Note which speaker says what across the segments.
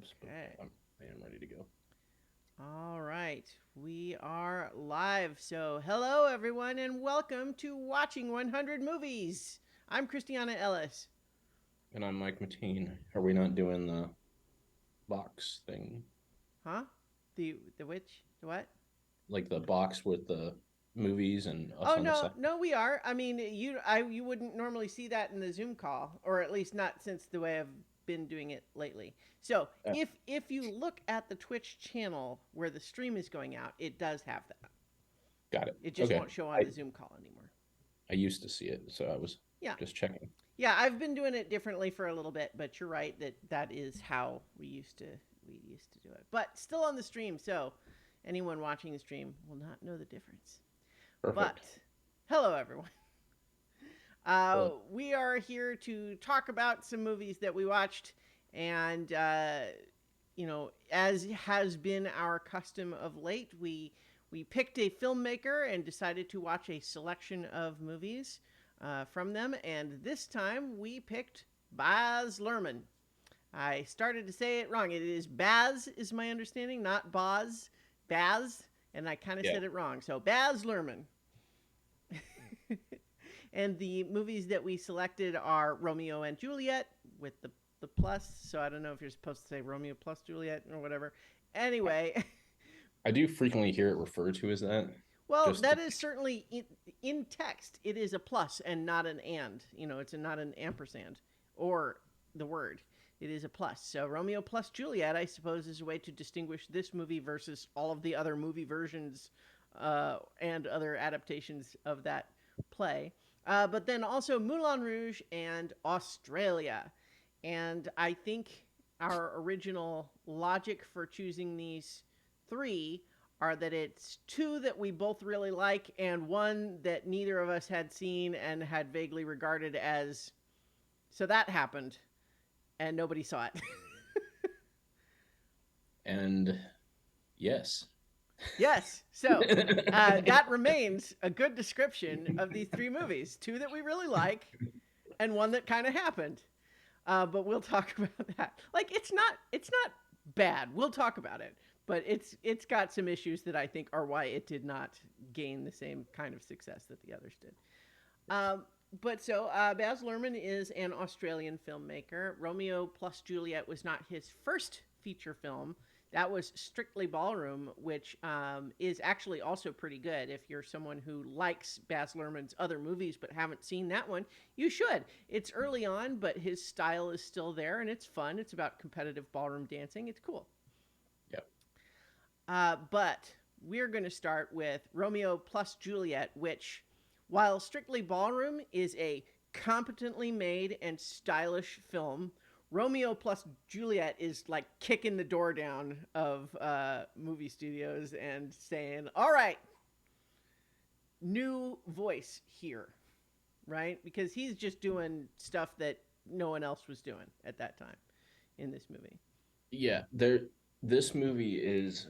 Speaker 1: scripts, but
Speaker 2: Okay.
Speaker 1: I am ready to go.
Speaker 2: All right. We are live. So, hello, everyone, and welcome to Watching 100 Movies. I'm Christiana Ellis.
Speaker 1: And I'm Mike Mateen. Are we not doing the box thing?
Speaker 2: Huh? The which? The what?
Speaker 1: Like the box with the movies and us
Speaker 2: Oh
Speaker 1: on the
Speaker 2: no,
Speaker 1: side?
Speaker 2: no, we are. I mean, you wouldn't normally see that in the Zoom call, or at least not since the way I've been doing it lately. So,
Speaker 1: Uh,
Speaker 2: if you look at the Twitch channel where the stream is going out, it does have that.
Speaker 1: Got it.
Speaker 2: It just
Speaker 1: Okay.
Speaker 2: won't show on
Speaker 1: I,
Speaker 2: the Zoom call anymore.
Speaker 1: I used to see it, so I was
Speaker 2: Yeah.
Speaker 1: just checking.
Speaker 2: Yeah, I've been doing it differently for a little bit, but you're right that that is how we used to do it. But still on the stream, so anyone watching the stream will not know the difference. But
Speaker 1: Perfect.
Speaker 2: hello everyone.
Speaker 1: Hello.
Speaker 2: We are here to talk about some movies that we watched, and as has been our custom of late, we picked a filmmaker and decided to watch a selection of movies from them. And this time we picked Baz Luhrmann. I started to say it wrong. It is Baz, is my understanding, not Boz. Baz, and I kind of
Speaker 1: Yeah.
Speaker 2: said it wrong. So Baz Luhrmann. And the movies that we selected are Romeo and Juliet with the plus. So I don't know if you're supposed to say Romeo plus Juliet or whatever.
Speaker 1: I,
Speaker 2: Anyway,
Speaker 1: I do frequently hear it referred to as that.
Speaker 2: well,
Speaker 1: Just
Speaker 2: that is certainly in text. It is a plus and not an and. It's not an ampersand or the word. It is a plus. So Romeo plus Juliet, I suppose, is a way to distinguish this movie versus all of the other movie versions and other adaptations of that play. But then also Moulin Rouge and Australia. And I think our original logic for choosing these three are that it's two that we both really like and one that neither of us had seen and had vaguely regarded as so that happened and nobody saw it.
Speaker 1: and yes.
Speaker 2: Yes. So that remains a good description of these three movies: two that we really like and one that kind of happened. But we'll talk about that. Like it's not bad. We'll talk about it, but it's got some issues that I think are why it did not gain the same kind of success that the others did. Um, but Baz Luhrmann is an Australian filmmaker. Romeo plus Juliet was not his first feature film. That was Strictly Ballroom, which is actually also pretty good. If you're someone who likes Baz Luhrmann's other movies but haven't seen that one, you should. It's early on, but his style is still there and it's fun. It's about competitive ballroom dancing. It's cool.
Speaker 1: Yep.
Speaker 2: But we're going to start with Romeo plus Juliet, which, while Strictly Ballroom is a competently made and stylish film, Romeo plus Juliet is like kicking the door down of movie studios and saying, all right, new voice here, right? Because he's just doing stuff that no one else was doing at that time in this movie.
Speaker 1: Yeah. This movie is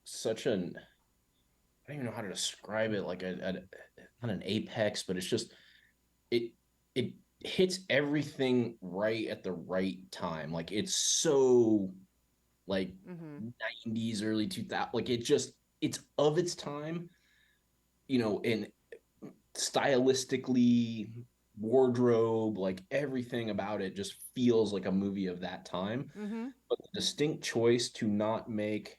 Speaker 1: such an I don't even know how to describe it. Like not an apex, but it's just it it hits everything right at the right time. Like it's so like
Speaker 2: Mm-hmm.
Speaker 1: 90s, early 2000. Like it's of its time, and stylistically, wardrobe, like everything about it just feels like a movie of that time.
Speaker 2: Mm-hmm.
Speaker 1: But the distinct choice to not make,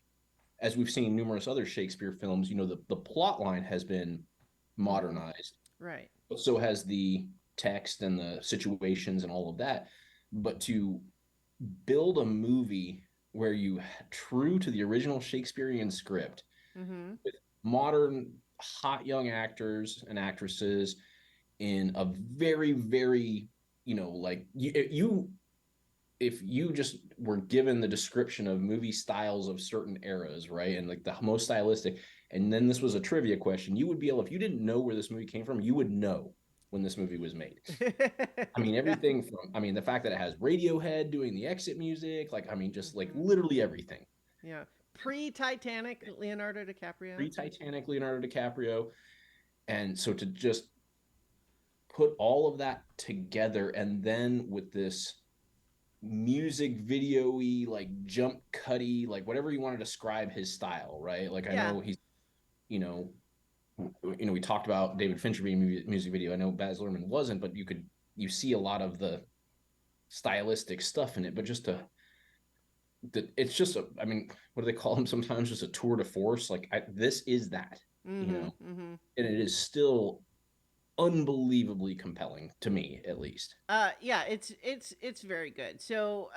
Speaker 1: as we've seen numerous other Shakespeare films, the plot line has been
Speaker 2: Mm-hmm.
Speaker 1: modernized,
Speaker 2: Right.
Speaker 1: but so has the text and the situations and all of that. But to build a movie where you true to the original Shakespearean script
Speaker 2: Mm-hmm.
Speaker 1: with modern hot young actors and actresses in a very very like you if you just were given the description of movie styles of certain eras, right? And like the most stylistic, and then this was a trivia question, you would be able, if you didn't know where this movie came from, you would know when this movie was made. I mean,
Speaker 2: Yeah.
Speaker 1: everything from, I mean, the fact that it has Radiohead doing the exit music, like, I mean, just like
Speaker 2: Mm-hmm.
Speaker 1: literally everything.
Speaker 2: Yeah. Pre Titanic, Leonardo DiCaprio.
Speaker 1: Pre Titanic Leonardo DiCaprio. And so to just put all of that together and then with this music video-y, like jump cutty, like whatever you want to describe his style, right? Like I
Speaker 2: Yeah.
Speaker 1: know he's, you know, we talked about David Fincher being music video. I know Baz Luhrmann wasn't, but you see a lot of the stylistic stuff in it. But it's just I mean, what do they call him sometimes? Just a tour de force. Like this is that, you
Speaker 2: Mm-hmm.
Speaker 1: know,
Speaker 2: Mm-hmm.
Speaker 1: and it is still unbelievably compelling to me, at least.
Speaker 2: Yeah, it's very good. So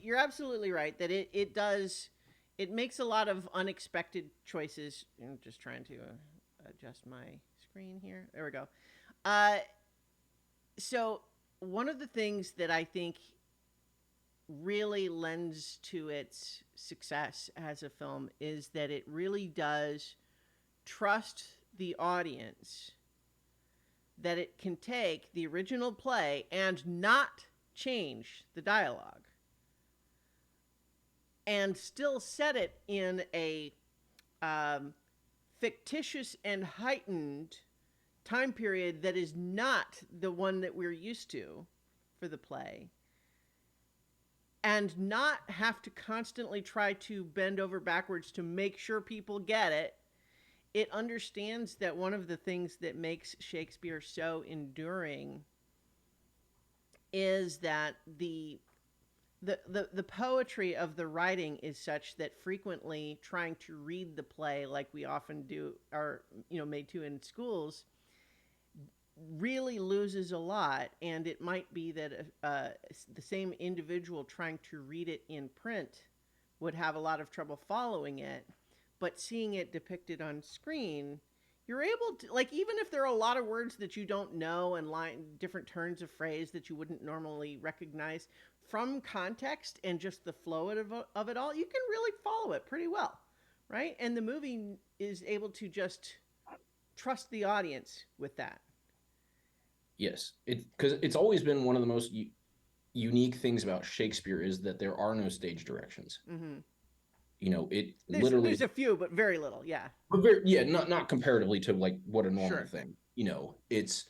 Speaker 2: you're absolutely right that it makes a lot of unexpected choices. I'm just trying to adjust my screen here. There we go. Uh, so one of the things that I think really lends to its success as a film is that it really does trust the audience that it can take the original play and not change the dialogue and still set it in a um, fictitious and heightened time period that is not the one that we're used to for the play, and not have to constantly try to bend over backwards to make sure people get it. It understands that one of the things that makes Shakespeare so enduring is that the poetry of the writing is such that frequently trying to read the play like we often do are made to in schools really loses a lot. And it might be that the same individual trying to read it in print would have a lot of trouble following it, but seeing it depicted on screen, you're able to, like, even if there are a lot of words that you don't know and different turns of phrase that you wouldn't normally recognize from context and just the flow of it all, you can really follow it pretty well, right? And the movie is able to just trust the audience with that.
Speaker 1: Yes, because it's always been one of the most unique things about Shakespeare is that there are no stage directions.
Speaker 2: Mm-hmm.
Speaker 1: It literally
Speaker 2: There's
Speaker 1: is,
Speaker 2: a few, but very little. Yeah,
Speaker 1: but very, yeah, not comparatively to like what a normal
Speaker 2: sure.
Speaker 1: thing. It's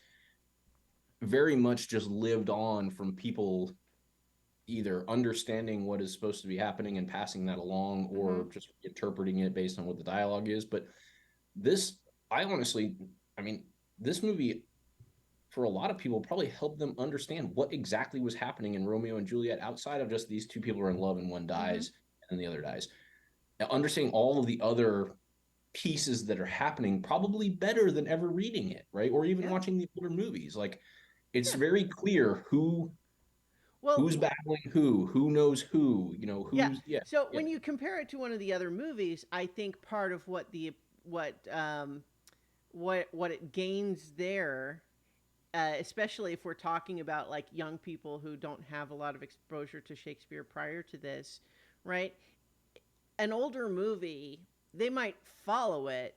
Speaker 1: very much just lived on from people either understanding what is supposed to be happening and passing that along,
Speaker 2: Mm-hmm.
Speaker 1: or just interpreting it based on what the dialogue is. But this, I honestly, I mean, this movie for a lot of people probably helped them understand what exactly was happening in Romeo and Juliet outside of just these two people are in love and one
Speaker 2: Mm-hmm.
Speaker 1: dies and the other dies. Now, understanding all of the other pieces that are happening probably better than ever reading it, right? Or even
Speaker 2: Yeah,
Speaker 1: watching the older movies. Like it's
Speaker 2: yeah.
Speaker 1: very clear
Speaker 2: Well,
Speaker 1: who's battling who knows who,
Speaker 2: yeah.
Speaker 1: who's yeah,
Speaker 2: So
Speaker 1: yeah.
Speaker 2: when you compare it to one of the other movies, I think part of what what it gains there, especially if we're talking about like young people who don't have a lot of exposure to Shakespeare prior to this, right? An older movie, they might follow it,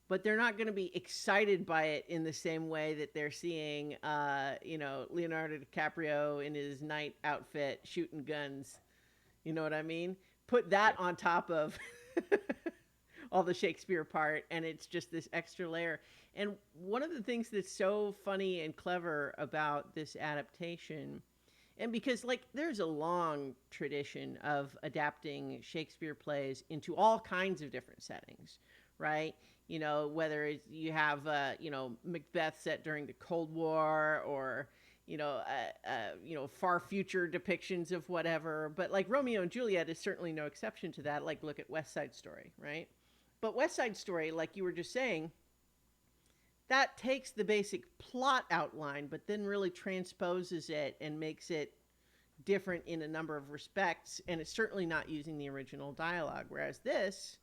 Speaker 2: but they're not going to be excited by it in the same way that they're seeing, Leonardo DiCaprio in his night outfit shooting guns. You know what I mean? Put that
Speaker 1: Yeah.
Speaker 2: on top of all the Shakespeare part, and it's just this extra layer. And one of the things that's so funny and clever about this adaptation, and because like there's a long tradition of adapting Shakespeare plays into all kinds of different settings, right? Whether you have Macbeth set during the Cold War, or far future depictions of whatever. But like Romeo and Juliet is certainly no exception to that. Like look at West Side Story, right? But West Side Story, like you were just saying, that takes the basic plot outline, but then really transposes it and makes it different in a number of respects. And it's certainly not using the original dialogue. Whereas this,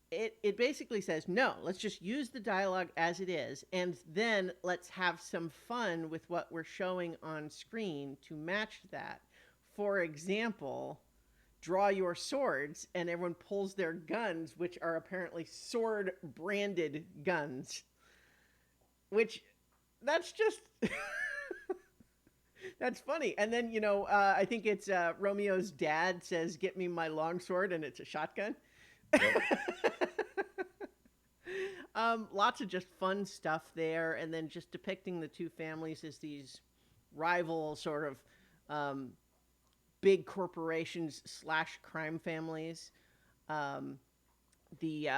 Speaker 2: it basically says, no, let's just use the dialogue as it is. And then let's have some fun with what we're showing on screen to match that. For example, draw your swords, and everyone pulls their guns, which are apparently sword branded guns, which that's just that's funny. And then I think it's Romeo's dad says, "Get me my longsword," and it's a shotgun.
Speaker 1: Yep.
Speaker 2: Lots of just fun stuff there, and then just depicting the two families as these rival sort of um, big corporations slash crime families, um, the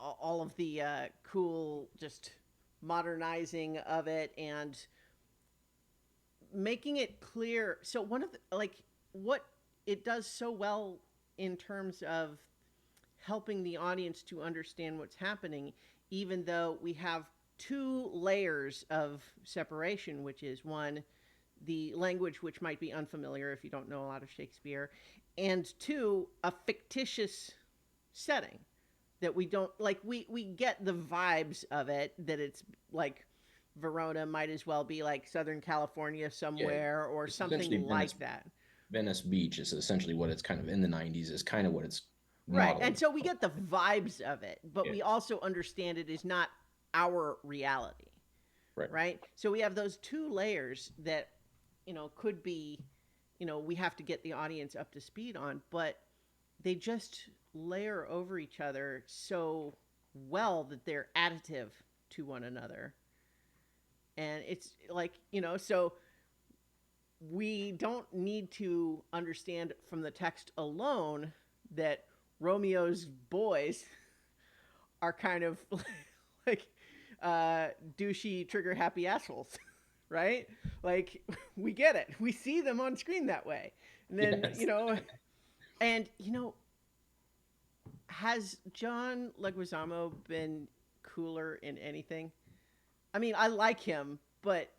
Speaker 2: all of the cool just modernizing of it and making it clear. So one of the, like what it does so well in terms of helping the audience to understand what's happening, even though we have two layers of separation, which is one, the language, which might be unfamiliar if you don't know a lot of Shakespeare, and two, a fictitious setting that we don't like. We get the vibes of it, that it's like Verona might as well be like Southern California
Speaker 1: Yeah,
Speaker 2: somewhere or
Speaker 1: it's essentially
Speaker 2: something
Speaker 1: Venice.
Speaker 2: like that.
Speaker 1: Venice Beach is essentially what it's kind of in the '90s is kind of what it's
Speaker 2: Right. And
Speaker 1: modeled.
Speaker 2: so we get the vibes of it, but
Speaker 1: Yeah,
Speaker 2: we also understand it is not our reality.
Speaker 1: right.
Speaker 2: Right. So we have those two layers that, could be, we have to get the audience up to speed on, but they just layer over each other so well that they're additive to one another. And it's like, so we don't need to understand from the text alone that Romeo's boys are kind of like douchey, trigger happy assholes, right? Like, we get it. We see them on screen that way. And then,
Speaker 1: Yes.
Speaker 2: and, has John Leguizamo been cooler in anything? I mean, I like him, but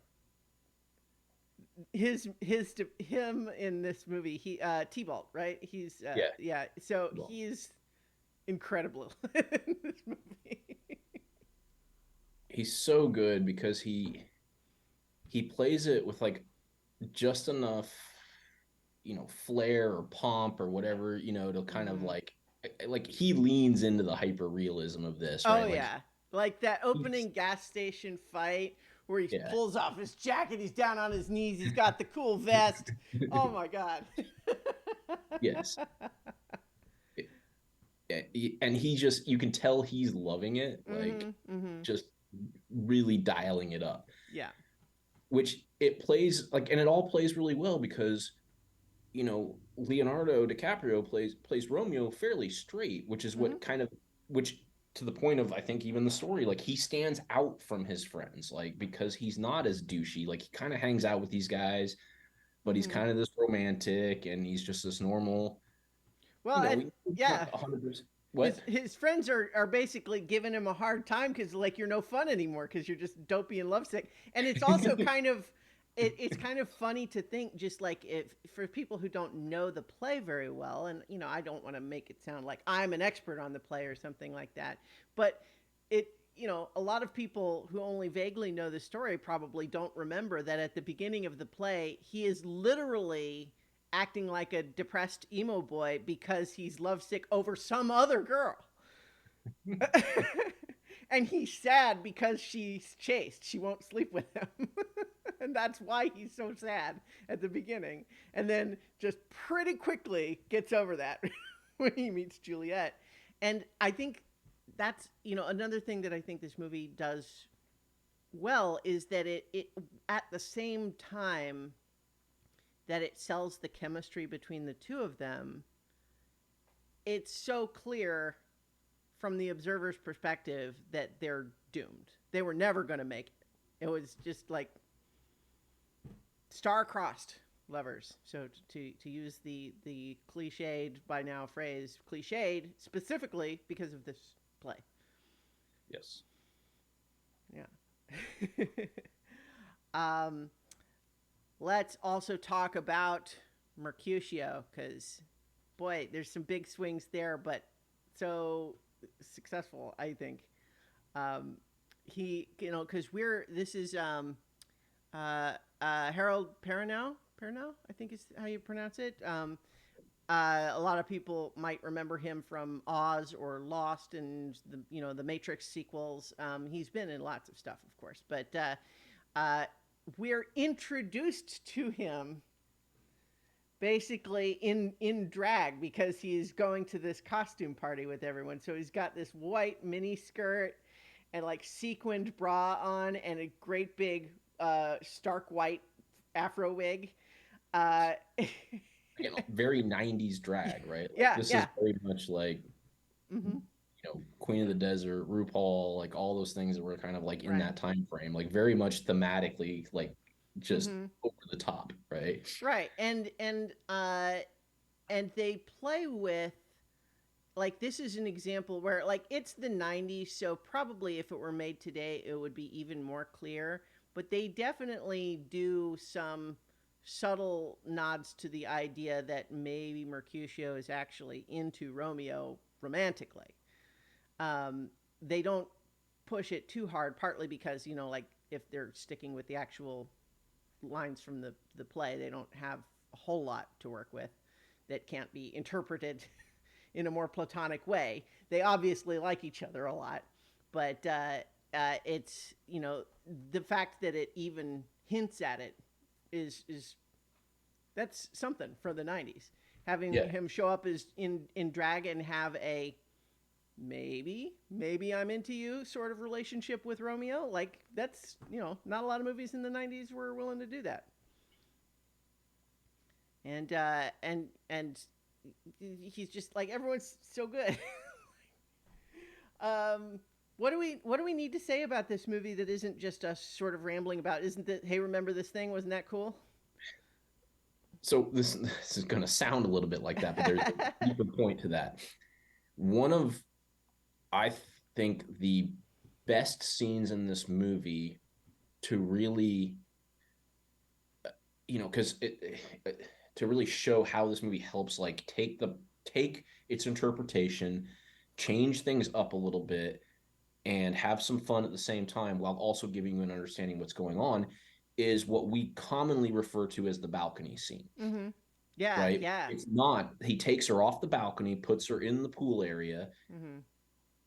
Speaker 2: him in this movie, he T-Balt, right? He's
Speaker 1: Yeah.
Speaker 2: yeah, so
Speaker 1: Well,
Speaker 2: he's incredible in this movie.
Speaker 1: he's so good because he plays it with like just enough, flair or pomp or whatever, to kind of
Speaker 2: Hmm.
Speaker 1: like he leans into the hyper realism of this,
Speaker 2: Oh
Speaker 1: right? Like
Speaker 2: yeah, like that
Speaker 1: he's
Speaker 2: opening gas station fight where he
Speaker 1: yeah,
Speaker 2: pulls off his jacket, he's down on his knees, he's got the cool vest. Oh my god.
Speaker 1: yes. And he just you can tell he's loving it, like
Speaker 2: Mhm. Mhm.
Speaker 1: just really dialing it up,
Speaker 2: Yeah.
Speaker 1: which it plays like, and it all plays really well because Leonardo DiCaprio plays Romeo fairly straight, which is
Speaker 2: Mhm.
Speaker 1: what kind of which to the point of I think even the story, like he stands out from his friends, like because he's not as douchey, like he kind of hangs out with these guys, but he's
Speaker 2: Mhm.
Speaker 1: kind of this romantic and he's just this normal,
Speaker 2: Well, and
Speaker 1: he's
Speaker 2: yeah,
Speaker 1: not 100%. What?
Speaker 2: his friends are basically giving him a hard time because like you're no fun anymore because you're just dopey and lovesick. And it's also kind of it's kind of funny to think, just like, if for people who don't know the play very well, and I don't want to make it sound like I'm an expert on the play or something like that, but it a lot of people who only vaguely know the story probably don't remember that at the beginning of the play he is literally acting like a depressed emo boy because he's lovesick over some other girl. And he's sad because she's chaste. She won't sleep with him. And that's why he's so sad at the beginning. And then just pretty quickly gets over that when he meets Juliet. And I think that's, another thing that I think this movie does well is that it at the same time that it sells the chemistry between the two of them, it's so clear from the observer's perspective that they're doomed. They were never going to make it. It was just like star-crossed lovers. So to use the cliched by now phrase, cliched specifically because of this play.
Speaker 1: Yes.
Speaker 2: Yeah. um, let's also talk about Mercutio, because boy, there's some big swings there, but so successful, I think. Um, he, because this is Harold Perrineau, I think is how you pronounce it. A lot of people might remember him from Oz or Lost and the Matrix sequels. He's been in lots of stuff, of course, but we're introduced to him basically in drag because he's going to this costume party with everyone. So he's got this white mini skirt and like sequined bra on and a great big stark white afro wig. Uh,
Speaker 1: again, very 90s drag, right? Like
Speaker 2: Yeah,
Speaker 1: this is
Speaker 2: yeah.
Speaker 1: very much like,
Speaker 2: Mm-hmm.
Speaker 1: Queen of the Desert, RuPaul, like all those things that were kind of like in
Speaker 2: Right.
Speaker 1: that time frame, like very much thematically, like just
Speaker 2: Mm-hmm.
Speaker 1: over the top, right?
Speaker 2: Right. And they play with, like, this is an example where, like, it's the 90s, so probably if it were made today it would be even more clear, but they definitely do some subtle nods to the idea that maybe Mercutio is actually into Romeo romantically. um, they don't push it too hard, partly because, like, if they're sticking with the actual lines from the play, they don't have a whole lot to work with that can't be interpreted in a more platonic way. They obviously like each other a lot, but it's, the fact that it even hints at it is that's something for the 90s. Having
Speaker 1: Yeah.
Speaker 2: him show up as in drag and have a maybe I'm into you sort of relationship with Romeo, like, that's, not a lot of movies in the 90s were willing to do that. And he's just like, everyone's so good. um what do we need to say about this movie that isn't just us sort of rambling about? Isn't that, hey, remember this thing, wasn't that cool?
Speaker 1: So this is going to sound a little bit like that, but there's a deeper point to that. One of, I think, the best scenes in this movie to really, because to really show how this movie helps like take its interpretation, change things up a little bit, and have some fun at the same time while also giving you an understanding what's going on, is what we commonly refer to as the balcony scene,
Speaker 2: Mm-hmm. Yeah,
Speaker 1: right?
Speaker 2: yeah.
Speaker 1: It's not, he takes her off the balcony, puts her in the pool area,
Speaker 2: Mm-hmm.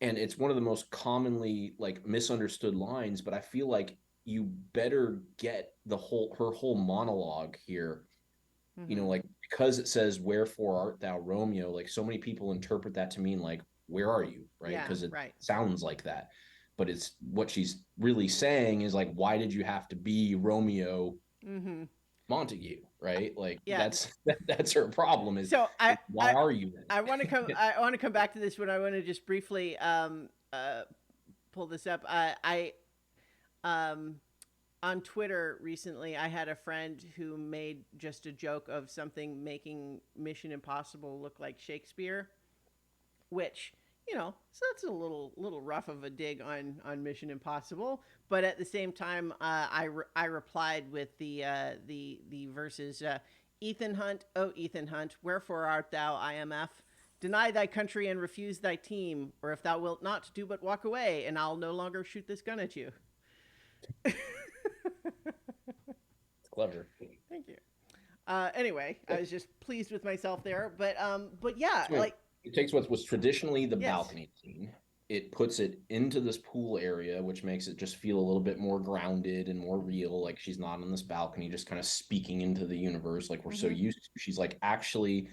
Speaker 1: and it's one of the most commonly like misunderstood lines, but I feel like you better get the whole her whole monologue here,
Speaker 2: Mm-hmm.
Speaker 1: like because it says wherefore art thou Romeo, like so many people interpret that to mean like where are you, right?
Speaker 2: Yeah,
Speaker 1: Because it
Speaker 2: right.
Speaker 1: sounds like that, but it's what she's really saying is like, why did you have to be Romeo
Speaker 2: Mm-hmm.
Speaker 1: Montague, right? Like
Speaker 2: Yeah.
Speaker 1: that's her problem,
Speaker 2: So
Speaker 1: is why are you
Speaker 2: I want to come
Speaker 1: then?
Speaker 2: I want to come back to this, but I want to just briefly pull this up. Um on Twitter recently, I had a friend who made just a joke of something making Mission Impossible look like Shakespeare, which, so that's a little rough of a dig on Mission Impossible. But at the same time, I replied with the verses, Ethan Hunt, oh Ethan Hunt, wherefore art thou IMF? Deny thy country and refuse thy team, or if thou wilt not, do but walk away, and I'll no longer shoot this gun at you.
Speaker 1: It's clever.
Speaker 2: Thank you. Anyway, I was just pleased with myself there, but yeah,
Speaker 1: So
Speaker 2: like,
Speaker 1: it takes what was traditionally the
Speaker 2: yes,
Speaker 1: balcony scene, it puts it into this pool area, which makes it just feel a little bit more grounded and more real. Like she's not on this balcony, just kind of speaking into the universe, like we're so
Speaker 2: mm-hmm.
Speaker 1: used to. She's like actually,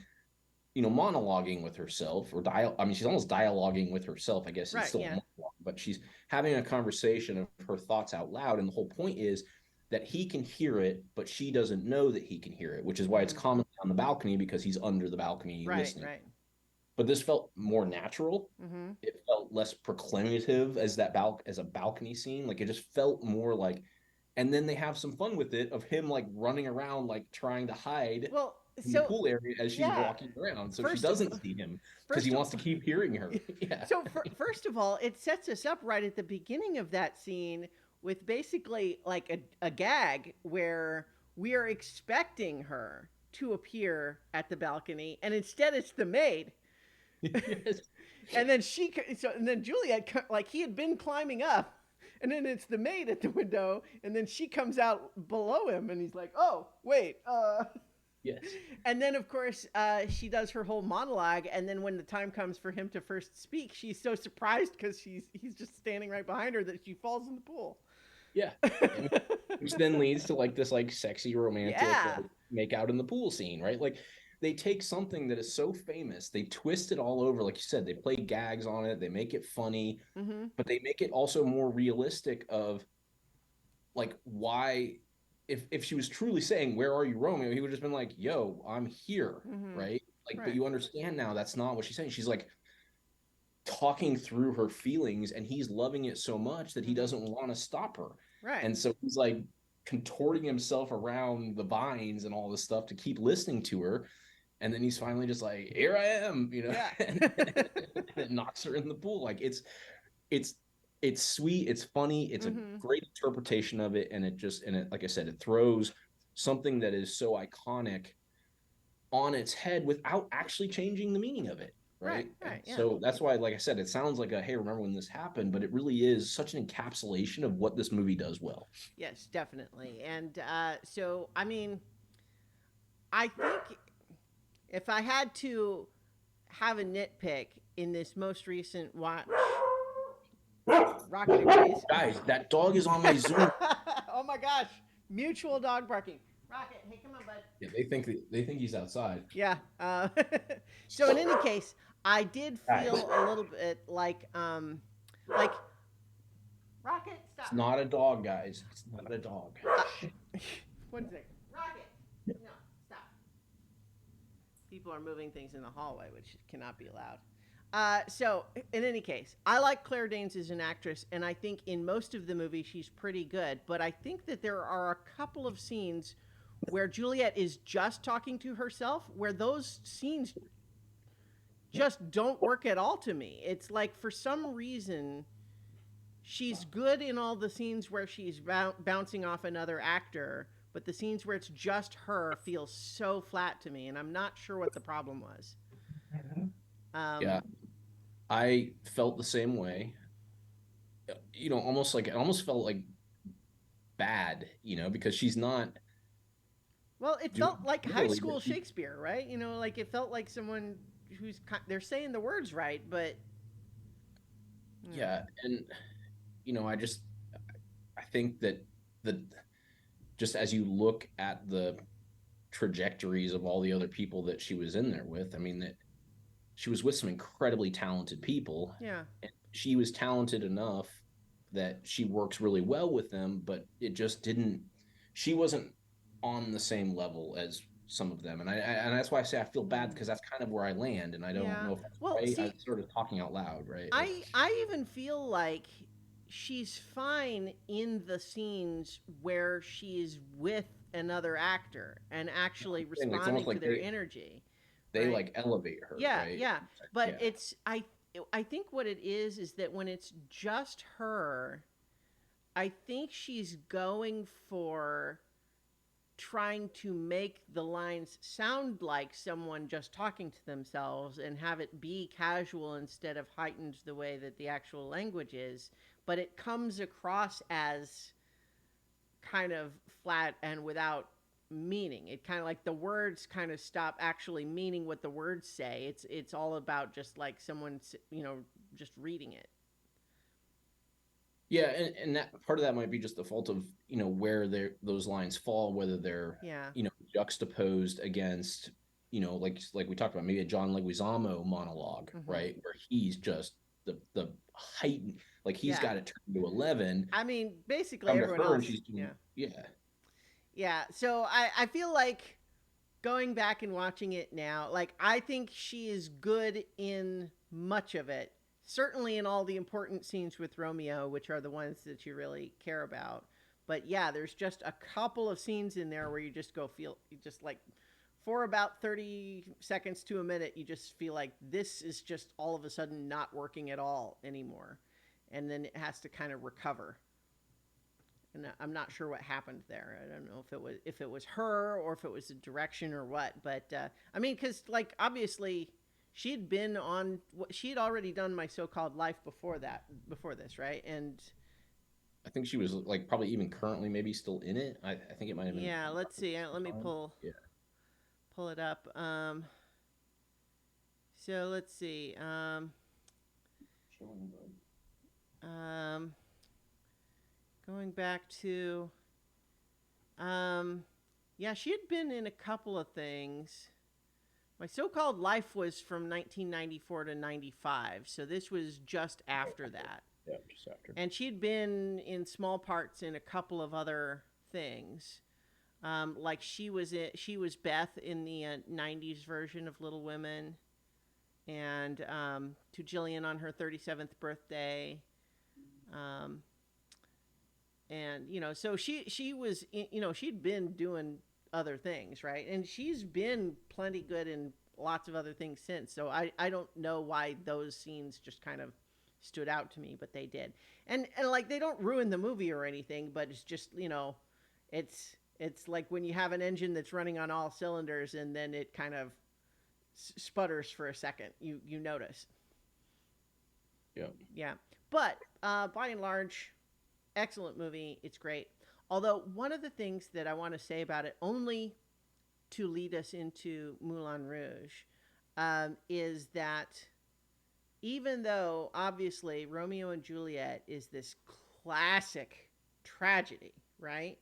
Speaker 1: monologuing with herself, or dial. I mean, she's almost dialoguing with herself. I guess it's
Speaker 2: Right,
Speaker 1: still a
Speaker 2: yeah,
Speaker 1: monologue, but she's having a conversation of her thoughts out loud. And the whole point is that he can hear it, but she doesn't know that he can hear it, which is why it's
Speaker 2: mm-hmm.
Speaker 1: commonly on the balcony because he's under the balcony
Speaker 2: Right,
Speaker 1: listening.
Speaker 2: right,
Speaker 1: But this felt more natural.
Speaker 2: mm-hmm.
Speaker 1: It felt less proclamative as as a balcony scene. Like it just felt more like, and then they have some fun with it of him like running around, like trying to hide
Speaker 2: Well,
Speaker 1: in the
Speaker 2: so
Speaker 1: pool area as she's
Speaker 2: yeah,
Speaker 1: walking around. So she
Speaker 2: first
Speaker 1: doesn't see him because he
Speaker 2: first
Speaker 1: wants to keep hearing her. Yeah.
Speaker 2: so first of all, it sets us up right at the beginning of that scene with basically like a gag where we are expecting her to appear at the balcony, and instead it's the maid.
Speaker 1: Yes.
Speaker 2: And then and then Juliet, like, he had been climbing up, and then it's the maid at the window, and then she comes out below him, and he's like, oh wait,
Speaker 1: Yes.
Speaker 2: and then of course she does her whole monologue, and then when the time comes for him to first speak, she's so surprised because he's just standing right behind her that she falls in the pool.
Speaker 1: Yeah. I mean, which then leads to like this like sexy romantic
Speaker 2: Yeah.
Speaker 1: like make out in the pool scene, right? Like they take something that is so famous, they twist it all over, like you said, they play gags on it, they make it funny,
Speaker 2: Mm-hmm.
Speaker 1: but they make it also more realistic of like why if she was truly saying, "Where are you, Romeo?" He would have just been like, "Yo, I'm here,"
Speaker 2: Mm-hmm.
Speaker 1: right? Like, but
Speaker 2: Right.
Speaker 1: you understand now that's not what she's saying. She's like talking through her feelings, and he's loving it so much that he
Speaker 2: Mm-hmm.
Speaker 1: doesn't want to stop her.
Speaker 2: Right.
Speaker 1: And so he's like contorting himself around the vines and all this stuff to keep listening to her. And then he's finally just like, "Here I am,"
Speaker 2: Yeah.
Speaker 1: and it knocks her in the pool. Like it's it's sweet, it's funny, it's a
Speaker 2: Mm-hmm.
Speaker 1: great interpretation of it, and like I said, it throws something that is so iconic on its head without actually changing the meaning of it,
Speaker 2: Right.
Speaker 1: right? And
Speaker 2: Right. Yeah.
Speaker 1: so that's why, like I said, it sounds like a hey, remember when this happened, but it really is such an encapsulation of what this movie does well.
Speaker 2: Yes, definitely. And so, I mean, I think if I had to have a nitpick in this most recent watch, Rocket agrees.
Speaker 1: Guys, that dog is on my Zoom.
Speaker 2: Oh my gosh, mutual dog barking. Rocket, hey, come on, bud.
Speaker 1: Yeah, they think he's outside.
Speaker 2: Yeah. So in any case, I did
Speaker 1: Guys,
Speaker 2: feel a little bit like Rocket,
Speaker 1: it's
Speaker 2: stop.
Speaker 1: not a dog, guys. It's not a dog. Shh.
Speaker 2: One second. Rocket, no, stop. People are moving things in the hallway, which cannot be allowed. So, in any case, I like Claire Danes as an actress, and I think in most of the movie she's pretty good. But I think that there are a couple of scenes where Juliet is just talking to herself, where those scenes just don't work at all to me. It's like for some reason she's good in all the scenes where she's bouncing off another actor, but the scenes where it's just her feel so flat to me, and I'm not sure what the problem was.
Speaker 1: Yeah,
Speaker 2: Um,
Speaker 1: I felt the same way. Almost like it almost felt like bad, because she's not
Speaker 2: well, it
Speaker 1: doing
Speaker 2: felt like high
Speaker 1: poorly, but
Speaker 2: school
Speaker 1: she,
Speaker 2: Shakespeare, right? Like it felt like someone who's they're saying the words right, but hmm,
Speaker 1: yeah, and I think that the just as you look at the trajectories of all the other people that she was in there with, I mean that she was with some incredibly talented people,
Speaker 2: yeah.
Speaker 1: and she was talented enough that she works really well with them, but it just didn't. She wasn't on the same level as some of them, and that's why I say I feel bad
Speaker 2: Hmm.
Speaker 1: because that's kind of where I land, and I don't
Speaker 2: Yeah.
Speaker 1: know if that's
Speaker 2: Well,
Speaker 1: right. I'm
Speaker 2: see,
Speaker 1: sort of talking out loud, right? Like,
Speaker 2: I even feel like she's fine in the scenes where she's with another actor and actually
Speaker 1: it's almost
Speaker 2: responding to
Speaker 1: like
Speaker 2: their energy,
Speaker 1: they
Speaker 2: right?
Speaker 1: like elevate her,
Speaker 2: Yeah,
Speaker 1: right?
Speaker 2: yeah. But
Speaker 1: Yeah.
Speaker 2: I think what it is that when it's just her, I think she's going for trying to make the lines sound like someone just talking to themselves and have it be casual instead of heightened the way that the actual language is, but it comes across as kind of flat and without meaning. It kind of like the words kind of stop actually meaning what the words say. It's all about just like someone, just reading it.
Speaker 1: Yeah, and that part of that might be just the fault of where those lines fall, whether they're
Speaker 2: Yeah.
Speaker 1: juxtaposed against like we talked about maybe a John Leguizamo monologue,
Speaker 2: Mhm.
Speaker 1: right, where he's just the height, like he's
Speaker 2: Yeah.
Speaker 1: got it turned to 11.
Speaker 2: I mean, basically
Speaker 1: Come to
Speaker 2: everyone
Speaker 1: her and
Speaker 2: else.
Speaker 1: she's doing
Speaker 2: Yeah.
Speaker 1: yeah.
Speaker 2: Yeah. So I feel like going back and watching it now, like I think she is good in much of it. Certainly in all the important scenes with Romeo, which are the ones that you really care about. But yeah, there's just a couple of scenes in there where you just go feel you just like for about 30 seconds to a minute, you just feel like this is just all of a sudden not working at all anymore. And then it has to kind of recover, and I'm not sure what happened there. I don't know if it was her or if it was a direction or what. But I mean, because like obviously she'd been on she'd already done My So-Called Life before this, right? And
Speaker 1: I think she was like probably even currently maybe still in it. I think it might have been
Speaker 2: yeah, let's see. Let me
Speaker 1: time. Yeah.
Speaker 2: pull it up. So let's see. Um, Going back to yeah, she had been in a couple of things. My So-Called Life was from 1994 to 95, so this was just after that.
Speaker 1: Yeah, just after.
Speaker 2: And she'd been in small parts in a couple of other things. Like she was Beth in the '90s version of Little Women, and to Jillian on her 37th birthday. Um, and so she was she'd been doing other things, right? And she's been plenty good in lots of other things since. So I don't know why those scenes just kind of stood out to me, but they did. And like they don't ruin the movie or anything, but it's just it's like when you have an engine that's running on all cylinders and then it kind of sputters for a second. You notice.
Speaker 1: Yeah.
Speaker 2: Yeah. But by and large, excellent movie. It's great. Although one of the things that I want to say about it, only to lead us into Moulin Rouge, is that even though obviously Romeo and Juliet is this classic tragedy, right?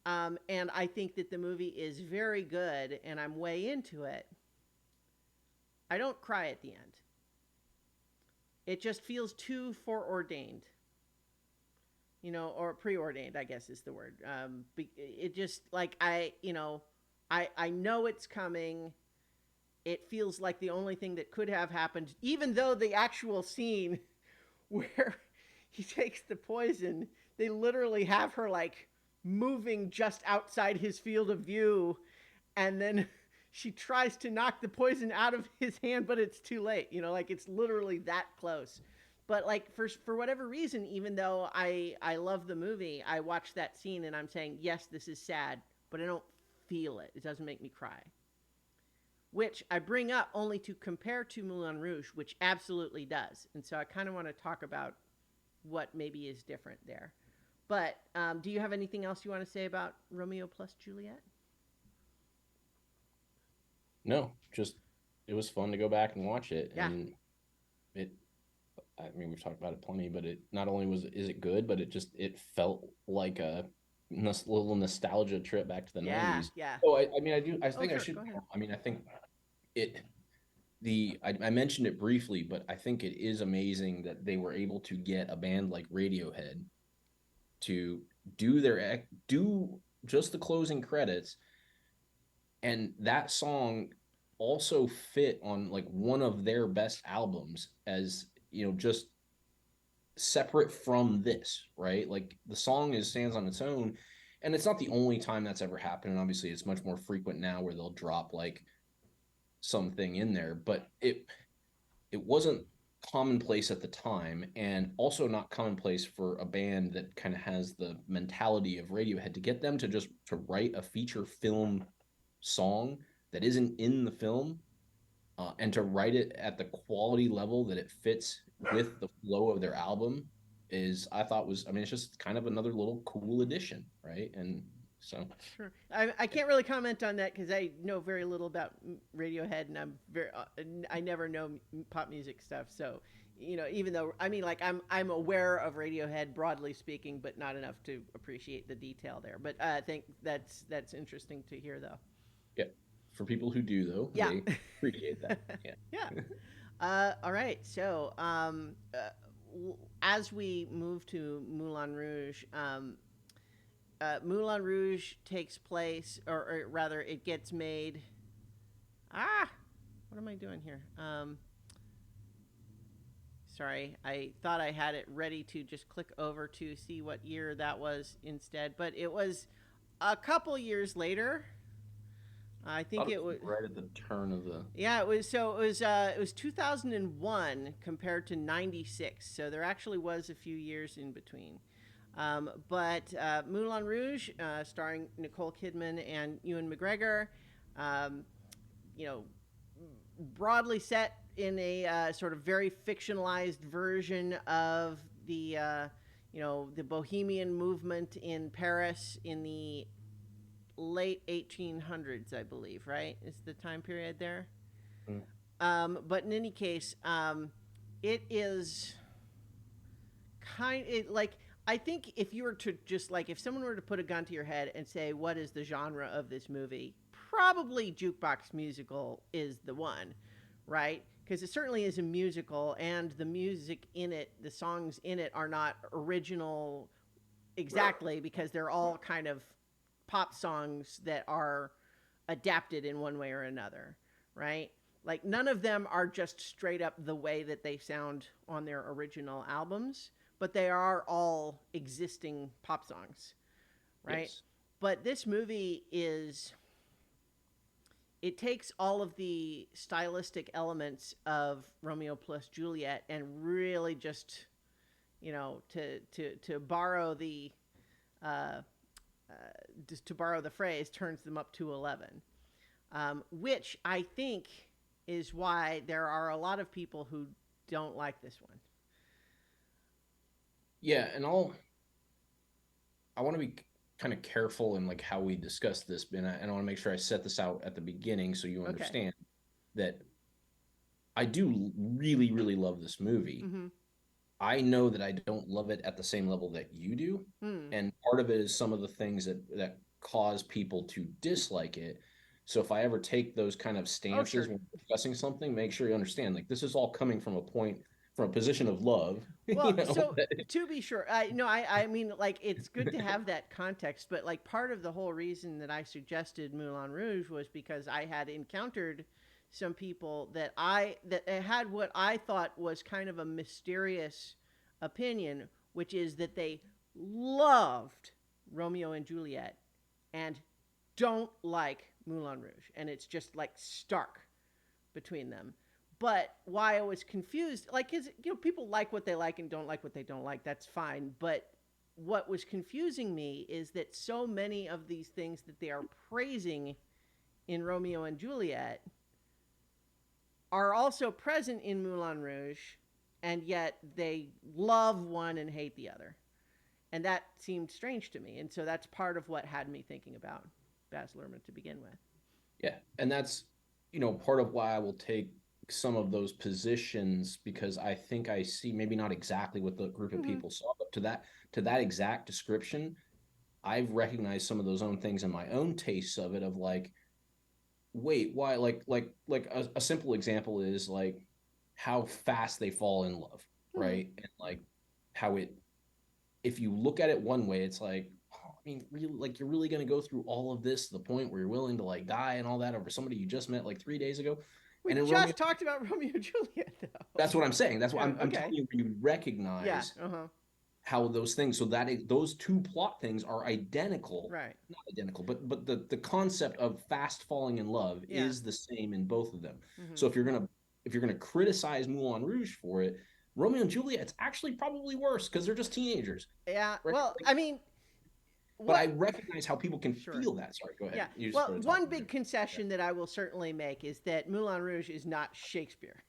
Speaker 2: And I think that the movie is very good, and I'm way into it. I don't cry at the end. It just feels too foreordained, or preordained, I guess is the word. It just like I know it's coming. It feels like the only thing that could have happened, even though the actual scene where he takes the poison, they literally have her like moving just outside his field of view, and then she tries to knock the poison out of his hand, but it's too late. Like it's literally that close. But like for whatever reason, even though I love the movie, I watch that scene and I'm saying, yes, this is sad, but I don't feel it. It doesn't make me cry. Which I bring up only to compare to Moulin Rouge, which absolutely does. And so I kind of want to talk about what maybe is different there. But do you have anything else you want to say about Romeo plus Juliet?
Speaker 1: No, just it was fun to go back and watch it,
Speaker 2: Yeah.
Speaker 1: and it. I mean, we've talked about it plenty, but it not only is it good, but it felt like a little nostalgia trip back to the
Speaker 2: Yeah.
Speaker 1: '90s.
Speaker 2: Yeah.
Speaker 1: Oh, I mean, I
Speaker 2: Oh,
Speaker 1: think I
Speaker 2: sure.
Speaker 1: should.
Speaker 2: Go ahead.
Speaker 1: I mean, I think it I mentioned it briefly, but I think it is amazing that they were able to get a band like Radiohead to do just the closing credits, and that song also fit on like one of their best albums, as just separate from this, right? Like the song is stands on its own, and it's not the only time that's ever happened, and obviously it's much more frequent now where they'll drop like something in there, but it wasn't commonplace at the time, and also not commonplace for a band that kind of has the mentality of Radiohead to get them to just to write a feature film song that isn't in the film, and to write it at the quality level that it fits with the flow of their album is, I thought, was, I mean, it's just kind of another little cool addition, right? And so
Speaker 2: Sure. I can't really comment on that because I know very little about Radiohead, and I never know pop music stuff. So, even though I mean, like I'm aware of Radiohead broadly speaking, but not enough to appreciate the detail there. But I think that's interesting to hear, though.
Speaker 1: yeah, for people who do though,
Speaker 2: Yeah.
Speaker 1: they appreciate that. Yeah.
Speaker 2: Yeah. All right. So, as we move to Moulin Rouge, Moulin Rouge takes place, or rather, it gets made. What am I doing here? Sorry, I thought I had it ready to just click over to see what year that was instead, but it was a couple years later. I think it was
Speaker 1: right at the turn of the.
Speaker 2: yeah, it was it was 2001 compared to 96. So there actually was a few years in between. But Moulin Rouge, starring Nicole Kidman and Ewan McGregor, um, you know, broadly set in a sort of very fictionalized version of the Bohemian movement in Paris in the late 1800s, I believe. Right, is the time period there.
Speaker 1: Mm.
Speaker 2: But in any case, it is like I think if you were to just like if someone were to put a gun to your head and say what is the genre of this movie, probably jukebox musical is the one, right? Because it certainly is a musical, and the music in it, the songs in it, are not original exactly because they're all kind of pop songs that are adapted in one way or another, right? Like none of them are just straight up the way that they sound on their original albums, but they are all existing pop songs, right?
Speaker 1: Yes.
Speaker 2: But this movie is, it takes all of the stylistic elements of Romeo plus Juliet and really just, to borrow the uh, uh, just to borrow the phrase, turns them up to 11, which I think is why there are a lot of people who don't like this one.
Speaker 1: Yeah, and I want to be kind of careful in like how we discuss this, and I want to make sure I set this out at the beginning so you
Speaker 2: Okay.
Speaker 1: understand that I do really, really love this movie.
Speaker 2: Mm-hmm.
Speaker 1: I know that I don't love it at the same level that you do,
Speaker 2: Hmm.
Speaker 1: and part of it is some of the things that cause people to dislike it. So if I ever take those kind of
Speaker 2: Oh,
Speaker 1: stances
Speaker 2: sure.
Speaker 1: when discussing something, make sure you understand like this is all coming from a point from a position of love, you
Speaker 2: Well,
Speaker 1: know.
Speaker 2: so to be sure, I no, I mean, like, it's good to have that context, but like part of the whole reason that I suggested Moulin Rouge was because I had encountered some people that had what I thought was kind of a mysterious opinion, which is that they loved Romeo and Juliet and don't like Moulin Rouge, and it's just like stark between them. But why I was confused, like, is, people like what they like and don't like what they don't like. That's fine. But what was confusing me is that so many of these things that they are praising in Romeo and Juliet are also present in Moulin Rouge, and yet they love one and hate the other. And that seemed strange to me. And so that's part of what had me thinking about Baz Luhrmann to begin with.
Speaker 1: Yeah, and that's part of why I will take some of those positions because I think I see maybe not exactly what the group of
Speaker 2: Mm-hmm.
Speaker 1: people saw, but to that exact description, I've recognized some of those own things in my own tastes of it of like, wait, why like a simple example is like how fast they fall in love,
Speaker 2: Mm-hmm.
Speaker 1: right? And like how it if you look at it one way, it's like, oh, I mean, really, like you're really going to go through all of this to the point where you're willing to like die and all that over somebody you just met like 3 days ago.
Speaker 2: We
Speaker 1: And in Romeo,
Speaker 2: just talked about Romeo and Juliet, though.
Speaker 1: that's what I'm saying. That's what
Speaker 2: Yeah.
Speaker 1: I'm telling
Speaker 2: Okay.
Speaker 1: you. You
Speaker 2: Yeah.
Speaker 1: recognize
Speaker 2: Uh huh.
Speaker 1: how those things, so that those two plot things are identical,
Speaker 2: Right.
Speaker 1: not identical, but the concept of fast falling in love
Speaker 2: Yeah.
Speaker 1: is the same in both of them.
Speaker 2: Mm-hmm.
Speaker 1: So if you're gonna criticize Moulin Rouge for it, Romeo and Juliet, it's actually probably worse because they're just teenagers,
Speaker 2: Yeah.
Speaker 1: right?
Speaker 2: Well, I mean,
Speaker 1: But
Speaker 2: what?
Speaker 1: I recognize how people can
Speaker 2: Sure.
Speaker 1: feel that. Sorry, go ahead.
Speaker 2: Yeah.
Speaker 1: You just
Speaker 2: Well,
Speaker 1: started
Speaker 2: one
Speaker 1: talking
Speaker 2: big
Speaker 1: there. Yeah.
Speaker 2: concession that I will certainly make is that Moulin Rouge is not Shakespeare.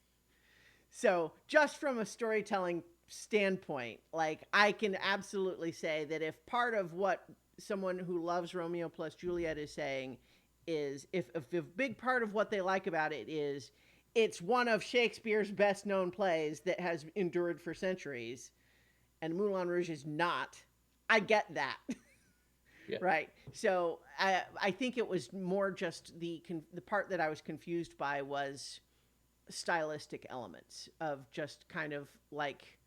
Speaker 2: So, just from a storytelling standpoint, like, I can absolutely say that if part of what someone who loves Romeo plus Juliet is saying is, if a big part of what they like about it is it's one of Shakespeare's best known plays that has endured for centuries, and Moulin Rouge is not, I get that.
Speaker 1: Yeah.
Speaker 2: Right. So I think it was more just the part that I was confused by was stylistic elements of just kind of like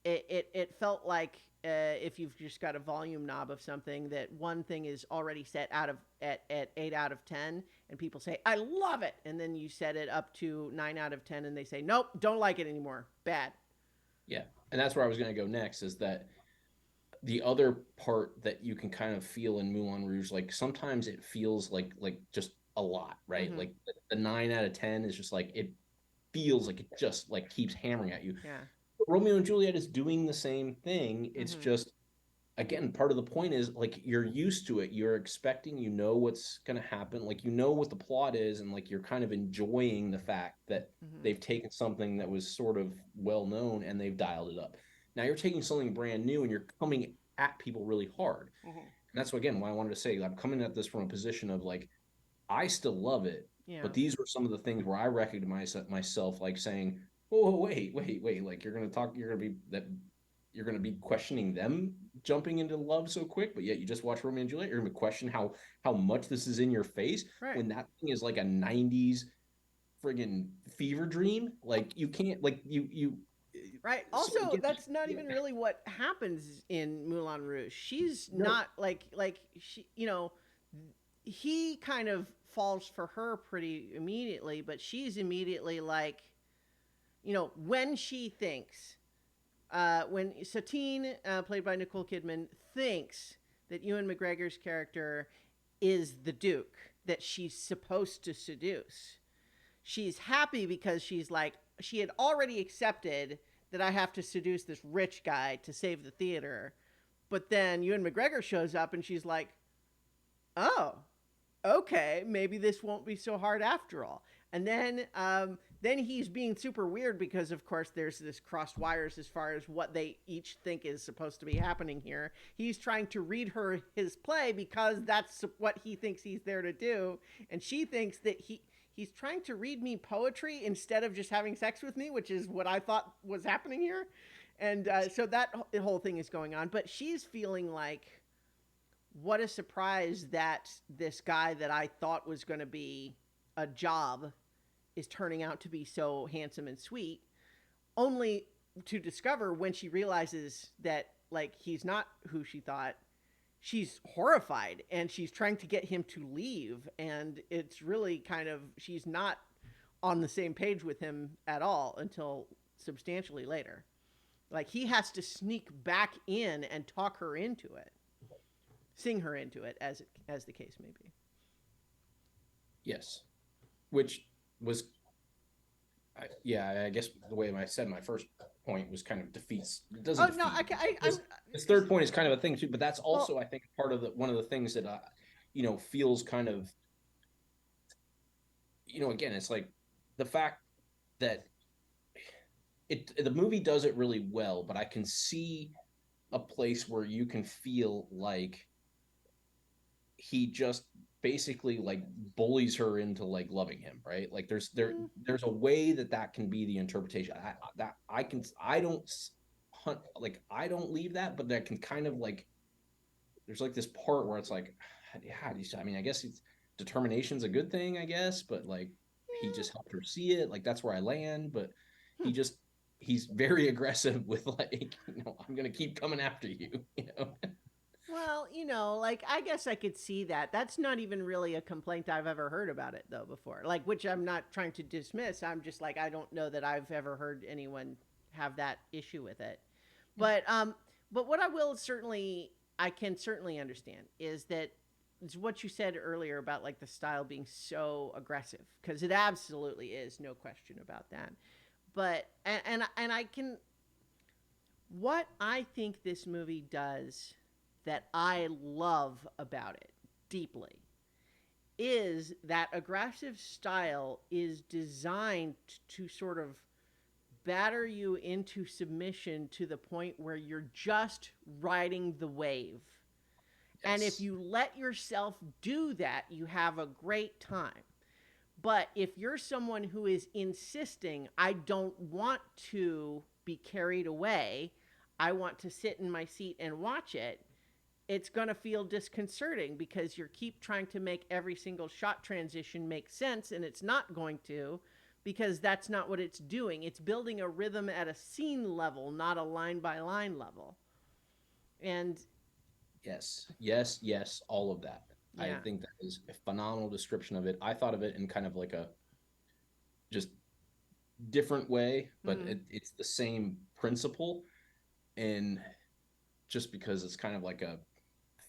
Speaker 2: it felt like if you've just got a volume knob of something, that one thing is already set out of at 8 out of 10, and people say I love it, and then you set it up to 9 out of 10 and they say nope, don't like it anymore, bad.
Speaker 1: Yeah. And that's where I was going to go next is that the other part that you can kind of feel in Moulin Rouge, like sometimes it feels like just a lot, right?
Speaker 2: Mm-hmm.
Speaker 1: Like the 9 out of 10 is just like it feels like it just like keeps hammering at you.
Speaker 2: Yeah.
Speaker 1: But Romeo and Juliet is doing the same thing. It's
Speaker 2: Mm-hmm.
Speaker 1: just again, part of the point is like you're used to it. You're expecting, what's going to happen. Like, what the plot is. And like you're kind of enjoying the fact that
Speaker 2: Mm-hmm.
Speaker 1: they've taken something that was sort of well known and they've dialed it up. Now you're taking something brand new and you're coming at people really hard.
Speaker 2: Mm-hmm.
Speaker 1: And that's again why I wanted to say I'm coming at this from a position of like, I still love it.
Speaker 2: Yeah.
Speaker 1: But these were some of the things where I recognize myself like saying, oh, wait. Like you're going to be questioning them jumping into love so quick, but yet you just watch Romeo and Juliet. You're going to question how much this is in your face
Speaker 2: Right.
Speaker 1: when that thing is like a '90s friggin' fever dream. Like you can't like you.
Speaker 2: Right.
Speaker 1: So
Speaker 2: Also,
Speaker 1: again,
Speaker 2: that's not
Speaker 1: yeah,
Speaker 2: even really what happens in Moulin Rouge. She's
Speaker 1: no,
Speaker 2: not like she, he kind of falls for her pretty immediately, but she's immediately like, when she thinks, when Satine, played by Nicole Kidman, thinks that Ewan McGregor's character is the Duke that she's supposed to seduce, she's happy because she's like, she had already accepted that I have to seduce this rich guy to save the theater. But then Ewan McGregor shows up and she's like, oh, okay, maybe this won't be so hard after all. And then he's being super weird because, of course, there's this crossed wires as far as what they each think is supposed to be happening here. He's trying to read her his play because that's what he thinks he's there to do, and she thinks that he's trying to read me poetry instead of just having sex with me, which is what I thought was happening here. And so that whole thing is going on, but she's feeling like, what a surprise that this guy that I thought was going to be a job is turning out to be so handsome and sweet, only to discover when she realizes that like he's not who she thought, she's horrified and she's trying to get him to leave, and it's really kind of, she's not on the same page with him at all until substantially later. Like he has to sneak back in and talk her into it, sing her into it, as the case may be.
Speaker 1: yes, which was yeah, I guess the way I said my first point was kind of defeats. It doesn't
Speaker 2: Oh no,
Speaker 1: defeat.
Speaker 2: I'm
Speaker 1: This third point is kind of a thing too, but that's
Speaker 2: well.
Speaker 1: also I think part of the one of the things that feels kind of again it's like the fact that the movie does it really well, but I can see a place where you can feel like he just basically like bullies her into like loving him, right? Like
Speaker 2: Mm,
Speaker 1: there's a way that that can be the interpretation. I don't hunt like I don't leave that, but that can kind of like there's like this part where it's like, how do you? I mean, I guess it's determination's a good thing, I guess, but like he
Speaker 2: yeah.
Speaker 1: just helped her see it. Like that's where I land, but
Speaker 2: Hmm.
Speaker 1: he just he's very aggressive with like I'm gonna keep coming after you.
Speaker 2: Well, like I guess I could see that. That's not even really a complaint I've ever heard about it though before. Like, which I'm not trying to dismiss. I'm just like, I don't know that I've ever heard anyone have that issue with it. But what I can certainly understand is that it's what you said earlier about like the style being so aggressive, because it absolutely is, no question about that. But and I can, what I think this movie does that I love about it deeply is that aggressive style is designed to sort of batter you into submission to the point where you're just riding the wave. And if
Speaker 1: Yes.
Speaker 2: you let yourself do that, you have a great time. But if you're someone who is insisting, I don't want to be carried away, I want to sit in my seat and watch it, it's going to feel disconcerting because you keep trying to make every single shot transition make sense, and it's not going to, because that's not what it's doing. It's building a rhythm at a scene level, not a line by line level. And
Speaker 1: Yes, yes, yes, all of that. I
Speaker 2: yeah.
Speaker 1: think that is a phenomenal description of it. I thought of it in kind of like a just different way, but
Speaker 2: Mm-hmm.
Speaker 1: it's the same principle. And just because it's kind of like a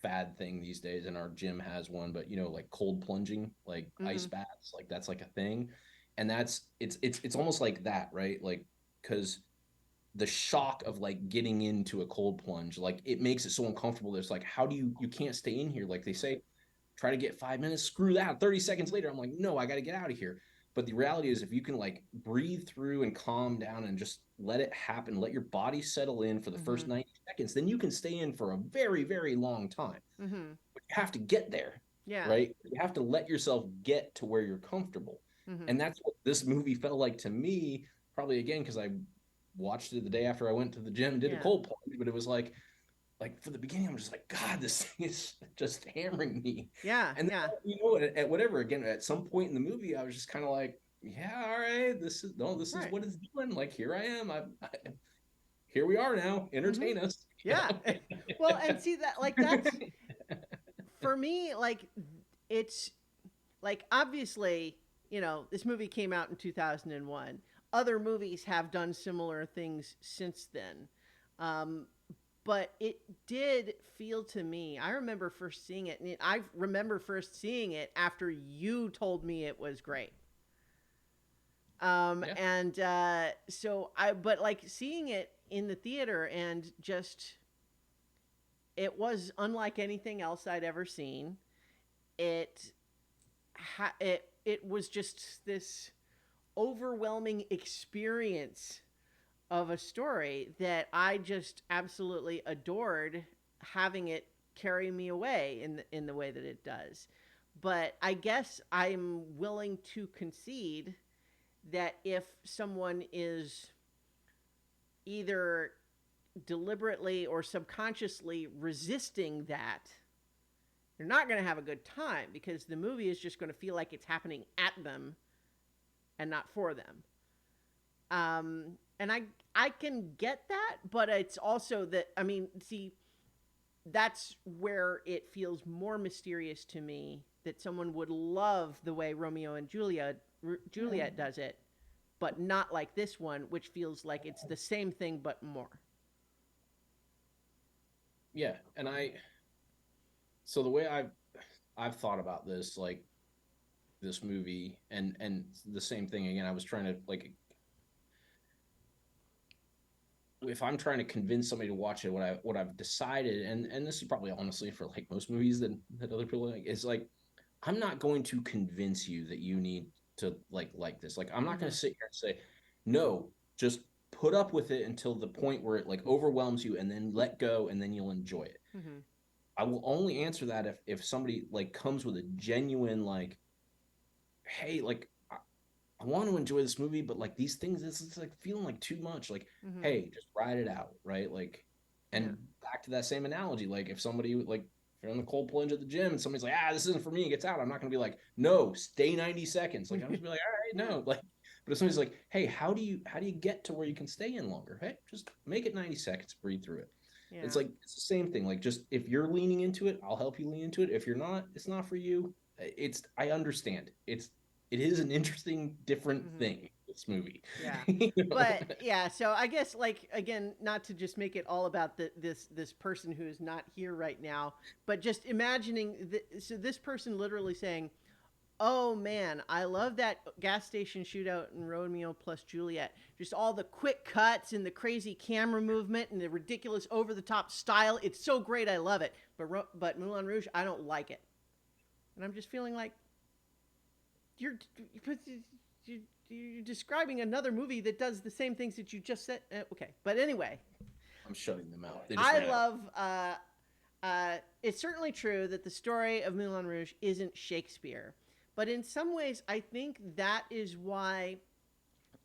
Speaker 1: fad thing these days, and our gym has one, but like cold plunging, like ice
Speaker 2: Mm-hmm.
Speaker 1: baths, like that's like a thing. And that's it's almost like that, right? Like because the shock of like getting into a cold plunge, like it makes it so uncomfortable. There's like, how do you can't stay in here? Like they say, try to get 5 minutes, screw that. 30 seconds later, I'm like, no, I got to get out of here. But the reality is, if you can like breathe through and calm down and just let it happen, let your body settle in for the
Speaker 2: Mm-hmm.
Speaker 1: first 90 seconds, then you can stay in for a very, very long time.
Speaker 2: Mm-hmm.
Speaker 1: But you have to get there,
Speaker 2: Yeah.
Speaker 1: right? You have to let yourself get to where you're comfortable.
Speaker 2: Mm-hmm.
Speaker 1: And that's what this movie felt like to me, probably again, because I watched it the day after I went to the gym and did a
Speaker 2: Yeah.
Speaker 1: cold plunge, but it was like for the beginning, I'm just like, God, this thing is just hammering me.
Speaker 2: Yeah.
Speaker 1: And then,
Speaker 2: Yeah.
Speaker 1: at whatever, again, at some point in the movie, I was just kind of like, yeah, all right, this is no, this is
Speaker 2: Right.
Speaker 1: what it's doing. Like here I am. Here we are now.
Speaker 2: Mm-hmm.
Speaker 1: Entertain us. You
Speaker 2: Yeah.
Speaker 1: know?
Speaker 2: Well, and see that like that's for me like it's like obviously, this movie came out in 2001. Other movies have done similar things since then. Um, but it did feel to me, I remember first seeing it, and I remember first seeing it after you told me it was great.
Speaker 1: Yeah.
Speaker 2: And but like seeing it in the theater and just, it was unlike anything else I'd ever seen. It, it was just this overwhelming experience of a story that I just absolutely adored having it carry me away in the way that it does. But I guess I'm willing to concede that if someone is either deliberately or subconsciously resisting that, they're not going to have a good time because the movie is just going to feel like it's happening at them and not for them. And I can get that, but it's also that, I mean, see, that's where it feels more mysterious to me that someone would love the way Romeo and Juliet does it, but not like this one, which feels like it's the same thing but more.
Speaker 1: Yeah. And so the way I've thought about this, like this movie, and the same thing again, I was trying to like, if I'm trying to convince somebody to watch it, what I've decided, and this is probably honestly for like most movies that other people like, is like, I'm not going to convince you that you need to like this. Like I'm not going
Speaker 2: Mm-hmm.
Speaker 1: to sit here and say, no, just put up with it until the point where it like overwhelms you, and then let go, and then you'll enjoy it.
Speaker 2: Mm-hmm.
Speaker 1: I will only answer that if somebody like comes with a genuine like, hey, like I want to enjoy this movie, but like these things, this is like feeling like too much. Like,
Speaker 2: Mm-hmm.
Speaker 1: hey, just ride it out, right? Like,
Speaker 2: Yeah.
Speaker 1: and back to that same analogy, like if somebody like, if you're in the cold plunge at the gym and somebody's like, this isn't for me, gets out, I'm not gonna be like, no, stay 90 seconds. Like I'm just be like, all right,
Speaker 2: Yeah.
Speaker 1: no, like, but if somebody's like, hey, how do you get to where you can stay in longer? Hey, just make it 90 seconds, breathe through it. It's
Speaker 2: Yeah.
Speaker 1: like it's the same thing. Like just if you're leaning into it, I'll help you lean into it. If you're not, it's not for you. It's I understand. It is an interesting, different
Speaker 2: Mm-hmm.
Speaker 1: thing. This movie,
Speaker 2: Yeah.
Speaker 1: you know?
Speaker 2: But yeah, so I guess like again, not to just make it all about this person who is not here right now, but just imagining so this person literally saying, "Oh man, I love that gas station shootout in Romeo plus Juliet. Just all the quick cuts and the crazy camera movement and the ridiculous over the top style. It's so great, I love it. But Moulin Rouge, I don't like it." And I'm just feeling like you're you're describing another movie that does the same things that you just said. Okay, but anyway,
Speaker 1: I'm shutting them out. They just
Speaker 2: I
Speaker 1: ran out.
Speaker 2: love. It's certainly true that the story of Moulin Rouge isn't Shakespeare, but in some ways, I think that is why,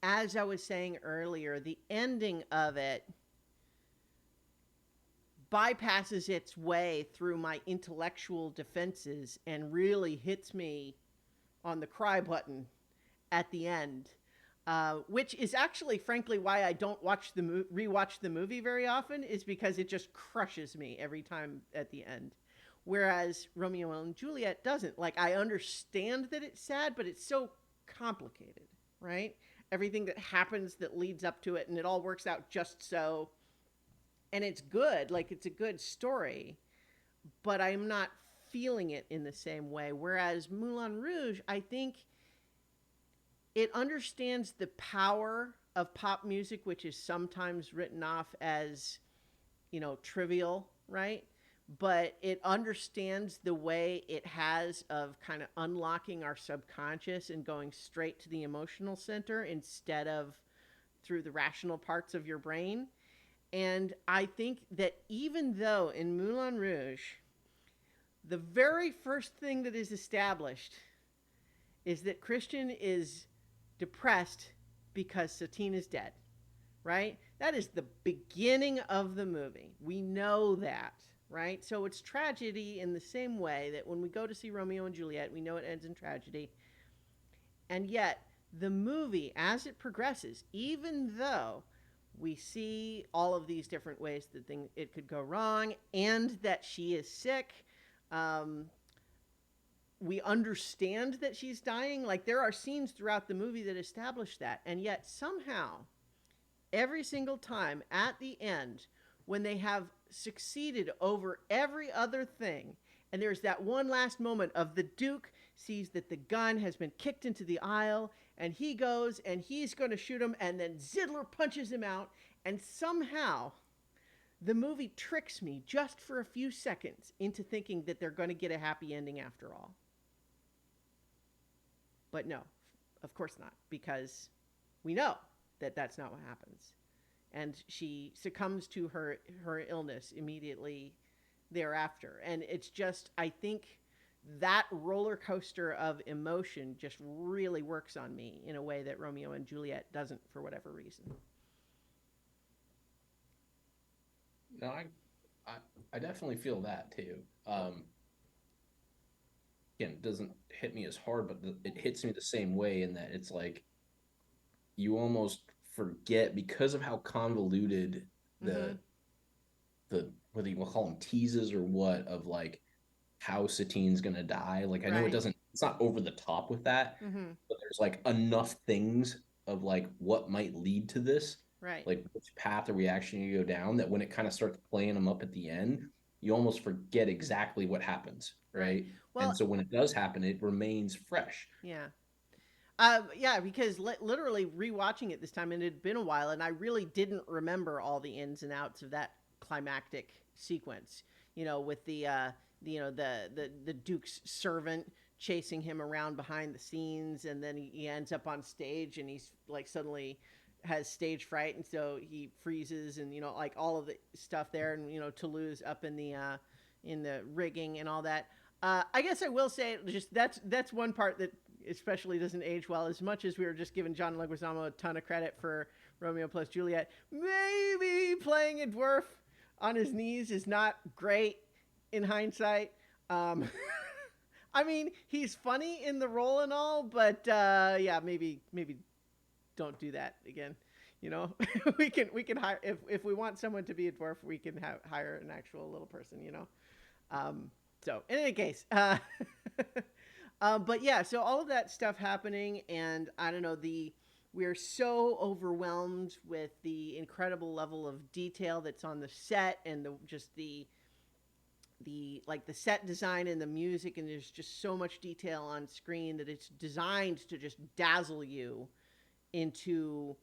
Speaker 2: as I was saying earlier, the ending of it bypasses its way through my intellectual defenses and really hits me on the cry button at the end, which is actually, frankly, why I don't rewatch the movie very often. Is because it just crushes me every time at the end. Whereas Romeo and Juliet doesn't. Like I understand that it's sad, but it's so complicated, right? Everything that happens that leads up to it, and it all works out just so. And it's good. Like it's a good story, but I'm not feeling it in the same way. Whereas Moulin Rouge, I think it understands the power of pop music, which is sometimes written off as, trivial, right? But it understands the way it has of kind of unlocking our subconscious and going straight to the emotional center instead of through the rational parts of your brain. And I think that even though in Moulin Rouge, the very first thing that is established is that Christian is depressed because Satine is dead, right? That is the beginning of the movie. We know that, right? So it's tragedy in the same way that when we go to see Romeo and Juliet, we know it ends in tragedy. And yet, the movie, as it progresses, even though we see all of these different ways that it could go wrong, and that she is sick, um, we understand that she's dying. Like, there are scenes throughout the movie that establish that, and yet somehow every single time at the end, when they have succeeded over every other thing, and there's that one last moment of the Duke sees that the gun has been kicked into the aisle, and he goes and he's going to shoot him, and then Zidler punches him out, and somehow the movie tricks me just for a few seconds into thinking that they're going to get a happy ending after all. But no, of course not, because we know that that's not what happens. And she succumbs to her illness immediately thereafter. And it's just, I think that roller coaster of emotion just really works on me in a way that Romeo and Juliet doesn't, for whatever reason.
Speaker 1: No, I, I definitely feel that too. Again, it doesn't hit me as hard, but it hits me the same way in that it's like you almost forget because of how convoluted
Speaker 2: Mm-hmm.
Speaker 1: the whether you want to call them teases or what of like how Satine's gonna die. Like I know
Speaker 2: Right.
Speaker 1: it's not over the top with that,
Speaker 2: Mm-hmm.
Speaker 1: but there's like enough things of like what might lead to this,
Speaker 2: Right.
Speaker 1: like which path are we actually gonna go down, that when it kind of starts playing them up at the end, you almost forget exactly what happens,
Speaker 2: Right.
Speaker 1: right?
Speaker 2: Well,
Speaker 1: And so when it does happen, it remains fresh.
Speaker 2: yeah. Yeah, because literally rewatching it this time, and it had been a while, and I really didn't remember all the ins and outs of that climactic sequence. With the Duke's servant chasing him around behind the scenes, and then he ends up on stage, and he's like suddenly has stage fright, and so he freezes, and like all of the stuff there, and Toulouse up in the rigging and all that. I guess I will say just that's one part that especially doesn't age well. As much as we were just giving John Leguizamo a ton of credit for Romeo plus Juliet, maybe playing a dwarf on his knees is not great in hindsight. Um, I mean, he's funny in the role and all, but yeah, maybe don't do that again. We can hire if we want someone to be a dwarf, we can hire an actual little person. Um, so in any case, but yeah, so all of that stuff happening, and I don't know, we're so overwhelmed with the incredible level of detail that's on the set, and the like the set design and the music, and there's just so much detail on screen that it's designed to just dazzle you into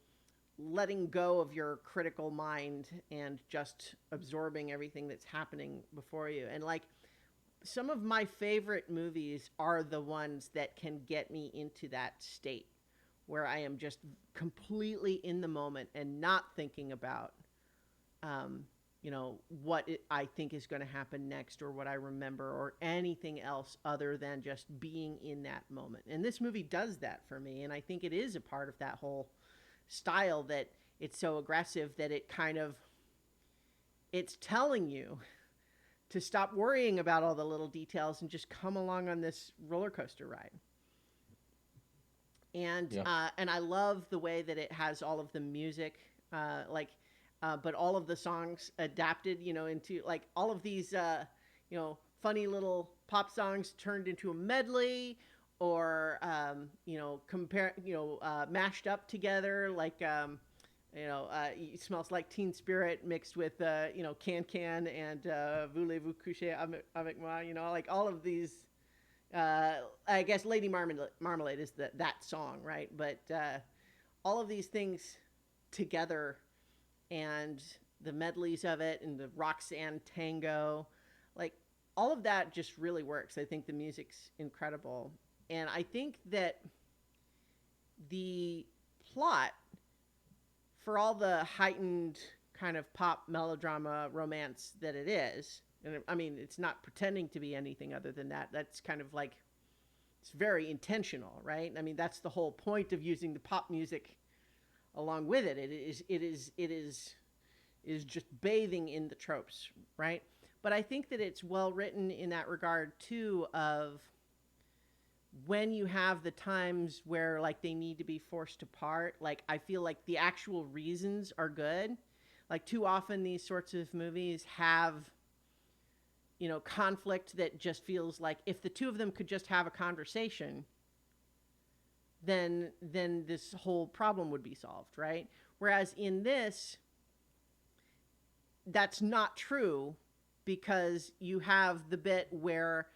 Speaker 2: letting go of your critical mind and just absorbing everything that's happening before you. And like some of my favorite movies are the ones that can get me into that state where I am just completely in the moment and not thinking about, what I think is going to happen next or what I remember or anything else other than just being in that moment. And this movie does that for me. And I think it is a part of that whole style that it's so aggressive that it's telling you to stop worrying about all the little details and just come along on this roller coaster ride.
Speaker 1: Yeah.
Speaker 2: And I love the way that it has all of the music, but all of the songs adapted, into like all of these, funny little pop songs turned into a medley, or mashed up together, like it smells like Teen Spirit mixed with Can Can and Voulez-vous coucher avec moi, like all of these. I guess Lady Marmalade is that song, right? But all of these things together, and the medleys of it, and the Roxanne tango, like all of that just really works. I think the music's incredible, and I think that the plot, for all the heightened kind of pop melodrama romance that it is, and I mean, it's not pretending to be anything other than that. That's kind of like, it's very intentional, right? I mean, that's the whole point of using the pop music along with it. It is just bathing in the tropes, right? But I think that it's well written in that regard too, of when you have the times where like they need to be forced apart, like I feel like the actual reasons are good. Like too often these sorts of movies have, conflict that just feels like if the two of them could just have a conversation, then this whole problem would be solved, right? Whereas in this, that's not true, because you have the bit where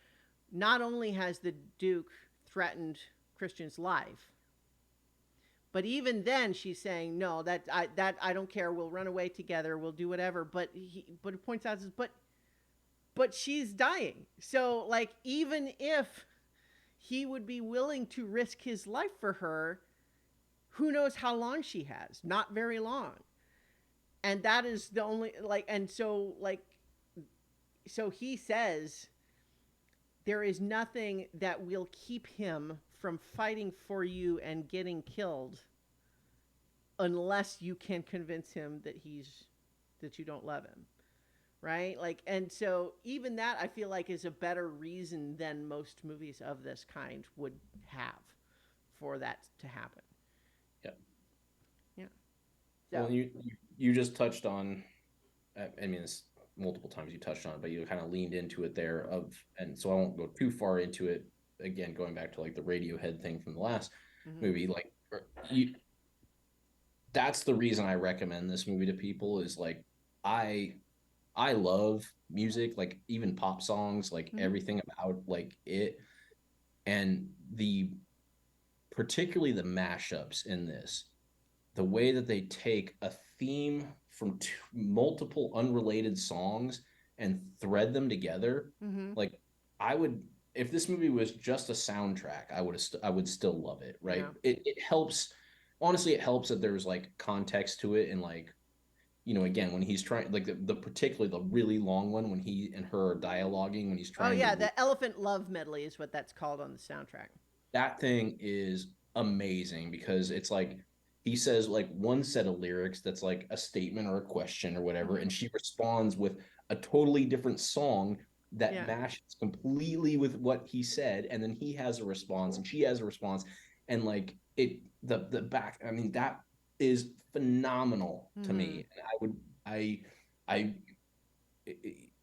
Speaker 2: not only has the Duke threatened Christian's life, but even then she's saying, no, that I don't care, we'll run away together, we'll do whatever. But it points out, but she's dying. So like even if he would be willing to risk his life for her, who knows how long she has? Not very long. And that is the only, like, and so like, so he says there is nothing that will keep him from fighting for you and getting killed unless you can convince him that you don't love him, right? Like, and so even that I feel like is a better reason than most movies of this kind would have for that to happen.
Speaker 1: Yeah.
Speaker 2: Yeah.
Speaker 1: Well,
Speaker 2: So.
Speaker 1: you just touched on, I mean, it's multiple times you touched on it, but you kind of leaned into it there and so I won't go too far into it. Again, going back to like the Radiohead thing from the last
Speaker 2: Mm-hmm.
Speaker 1: movie, like you, that's the reason I recommend this movie to people is like I I love music, like even pop songs, like
Speaker 2: Mm-hmm.
Speaker 1: everything about like it, and the particularly the mashups in this, the way that they take a theme from multiple unrelated songs and thread them together,
Speaker 2: Mm-hmm.
Speaker 1: like I would, if this movie was just a soundtrack, I would still love it, right?
Speaker 2: Yeah.
Speaker 1: It helps, honestly, it helps that there's like context to it, and like, again, when he's trying, like the particularly the really long one when he and her are dialoguing when he's
Speaker 2: Oh
Speaker 1: trying
Speaker 2: yeah,
Speaker 1: to,
Speaker 2: the Elephant Love Medley is what that's called on the soundtrack.
Speaker 1: that thing is amazing because it's like he says like one set of lyrics that's like a statement or a question or whatever,
Speaker 2: Mm-hmm.
Speaker 1: and she responds with a totally different song that
Speaker 2: Yeah.
Speaker 1: matches completely with what he said, and then he has a response and she has a response, and like the back, I mean, that is phenomenal to
Speaker 2: Mm-hmm.
Speaker 1: me. And I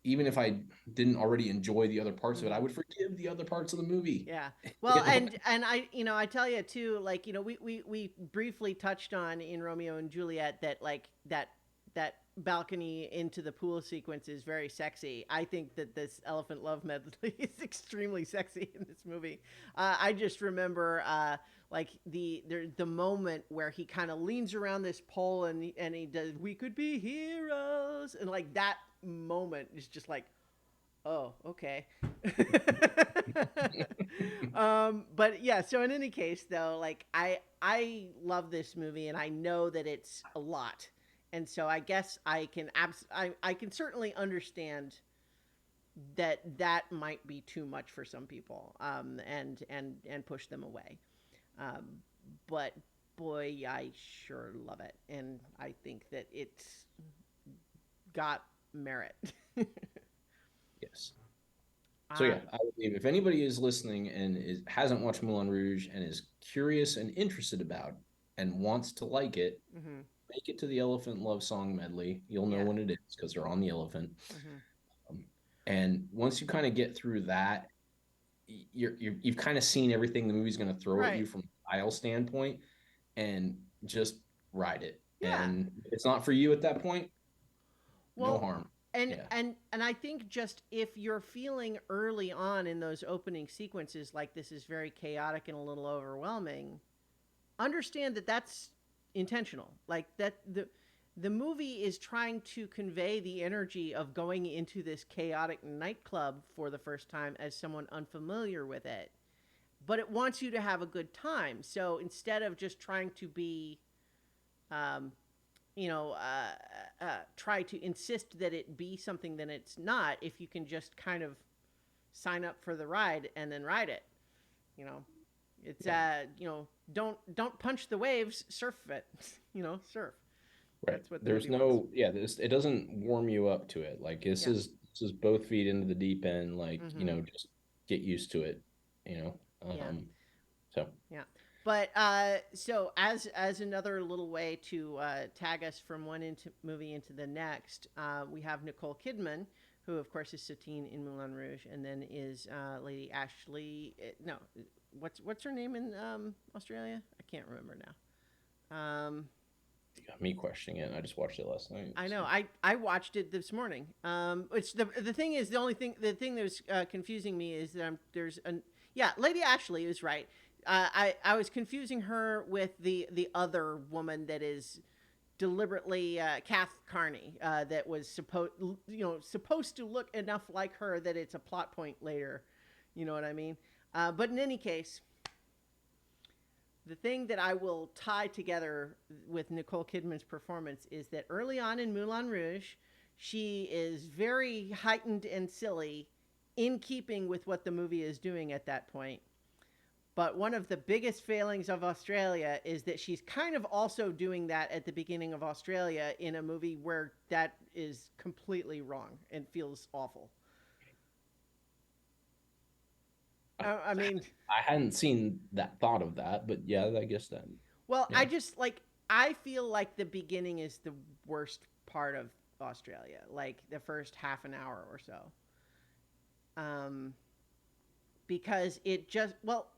Speaker 1: even if I didn't already enjoy the other parts of it, I
Speaker 2: Mm-hmm.
Speaker 1: would forgive the other parts of the movie.
Speaker 2: Yeah.
Speaker 1: you
Speaker 2: Well,
Speaker 1: know
Speaker 2: and I tell you too, like, we briefly touched on in Romeo and Juliet that like that balcony into the pool sequence is very sexy. I think that this Elephant Love Medley is extremely sexy in this movie. I just remember like the moment where he kind of leans around this pole and he does "We Could Be Heroes," and like that moment is just like, oh, okay. But yeah, so in any case, though, like I love this movie, and I know that it's a lot, and so I guess I can certainly understand that that might be too much for some people, and push them away. Um, but boy, I sure love it, and I think that it's got merit.
Speaker 1: Yes. So
Speaker 2: uh,
Speaker 1: yeah, I believe if anybody is listening and hasn't watched Moulin Rouge and is curious and interested about and wants to like it,
Speaker 2: mhm,
Speaker 1: make it to the Elephant Love Song medley. You'll know
Speaker 2: yeah.
Speaker 1: when it is because they're on the elephant.
Speaker 2: Mhm.
Speaker 1: Um, and once you kind of get through that, you've kind of seen everything the movie's going to throw at
Speaker 2: Right.
Speaker 1: you from a style standpoint, and just ride it.
Speaker 2: Yeah.
Speaker 1: And if it's not for you at that point, no
Speaker 2: Well,
Speaker 1: harm.
Speaker 2: and
Speaker 1: Yeah.
Speaker 2: and and I think just if you're feeling early on in those opening sequences like this is very chaotic and a little overwhelming, understand that that's intentional. Like that the movie is trying to convey the energy of going into this chaotic nightclub for the first time as someone unfamiliar with it. But it wants you to have a good time. So instead of just trying to be um, try to insist that it be something that it's not, if you can just kind of sign up for the ride and then ride it, you know, it's
Speaker 1: Yeah.
Speaker 2: don't punch the waves, surf it, surf.
Speaker 1: Right.
Speaker 2: That's what the
Speaker 1: There's
Speaker 2: movie wants.
Speaker 1: no, yeah, this, it doesn't warm you up to it. Like
Speaker 2: Yeah.
Speaker 1: this is both feet into the deep end, like,
Speaker 2: Mm-hmm.
Speaker 1: just get used to it, you know.
Speaker 2: Yeah.
Speaker 1: So
Speaker 2: Yeah. But so as another little way to tag us from one movie into the next, we have Nicole Kidman, who of course is Satine in Moulin Rouge, and then is Lady Ashley. No, what's her name in Australia? I can't remember now.
Speaker 1: you got me questioning it. I just watched it last night.
Speaker 2: I know.
Speaker 1: So.
Speaker 2: I watched it this morning. It's the thing is the thing that was confusing me is that there's an yeah, Lady Ashley is right. I was confusing her with the other woman that is deliberately Kath Carney that was supposed to look enough like her that it's a plot point later. You know what I mean? But in any case, the thing that I will tie together with Nicole Kidman's performance is that early on in Moulin Rouge, she is very heightened and silly, in keeping with what the movie is doing at that point. But one of the biggest failings of Australia is that she's kind of also doing that at the beginning of Australia in a movie where that is completely wrong and feels awful.
Speaker 1: I,
Speaker 2: I mean,
Speaker 1: I hadn't seen that thought of that, but yeah, I guess that.
Speaker 2: well,
Speaker 1: Yeah.
Speaker 2: I feel like the beginning is the worst part of Australia, like the first half an hour or so. Um, because it just well,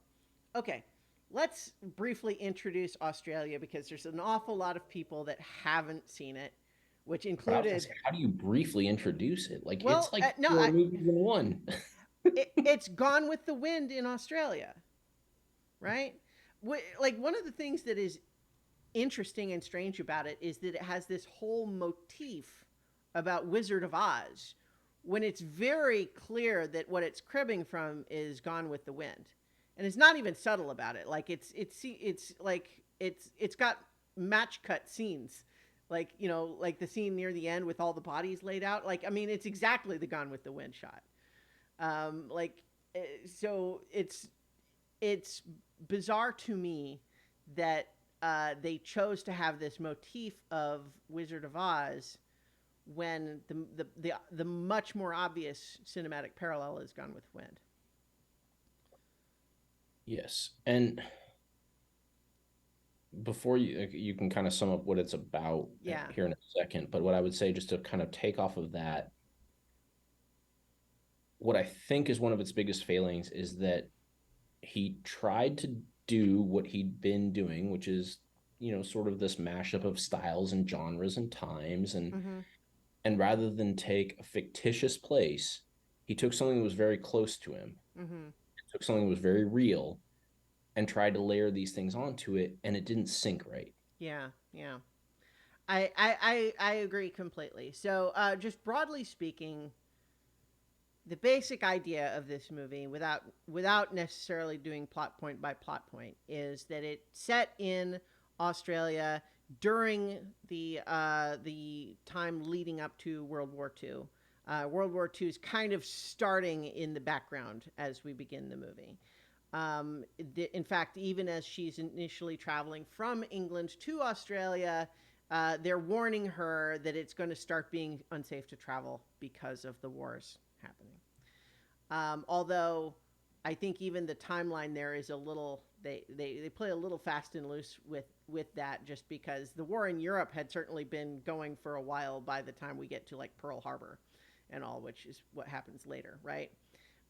Speaker 2: okay. Let's briefly introduce Australia because there's an awful lot of people that haven't seen it, which
Speaker 1: But I was gonna
Speaker 2: included
Speaker 1: say, how do you briefly introduce it? Like it's
Speaker 2: well,
Speaker 1: like
Speaker 2: no,
Speaker 1: four movies in one.
Speaker 2: it's Gone with the Wind in Australia, right? Like one of the things that is interesting and strange about it is that it has this whole motif about Wizard of Oz when it's very clear that what it's cribbing from is Gone with the Wind. And it's not even subtle about it. Like it's like it's got match cut scenes. Like, like the scene near the end with all the bodies laid out. Like, I mean, it's exactly the Gone with the Wind shot. Like, so it's bizarre to me that they chose to have this motif of Wizard of Oz when the much more obvious cinematic parallel is Gone with Wind.
Speaker 1: Yes, and before you can kind of sum up what it's about
Speaker 2: Yeah.
Speaker 1: here in a second, but what I would say just to kind of take off of that, what I think is one of its biggest failings is that he tried to do what he'd been doing, which is, sort of this mashup of styles and genres and times, and
Speaker 2: Mm-hmm.
Speaker 1: and rather than take a fictitious place, he took something that was very close to him,
Speaker 2: Mm-hmm.
Speaker 1: took something that was very real, and tried to layer these things onto it, and it didn't sync right.
Speaker 2: Yeah. Yeah. I agree completely. So, just broadly speaking, the basic idea of this movie, without necessarily doing plot point by plot point, is that it's set in Australia during the time leading up to World War II. World War II is kind of starting in the background as we begin the movie. In fact, even as she's initially traveling from England to Australia, they're warning her that it's going to start being unsafe to travel because of the wars happening. Although I think even the timeline there is a little they play a little fast and loose with that just because the war in Europe had certainly been going for a while by the time we get to like Pearl Harbor and all, which is what happens later, right?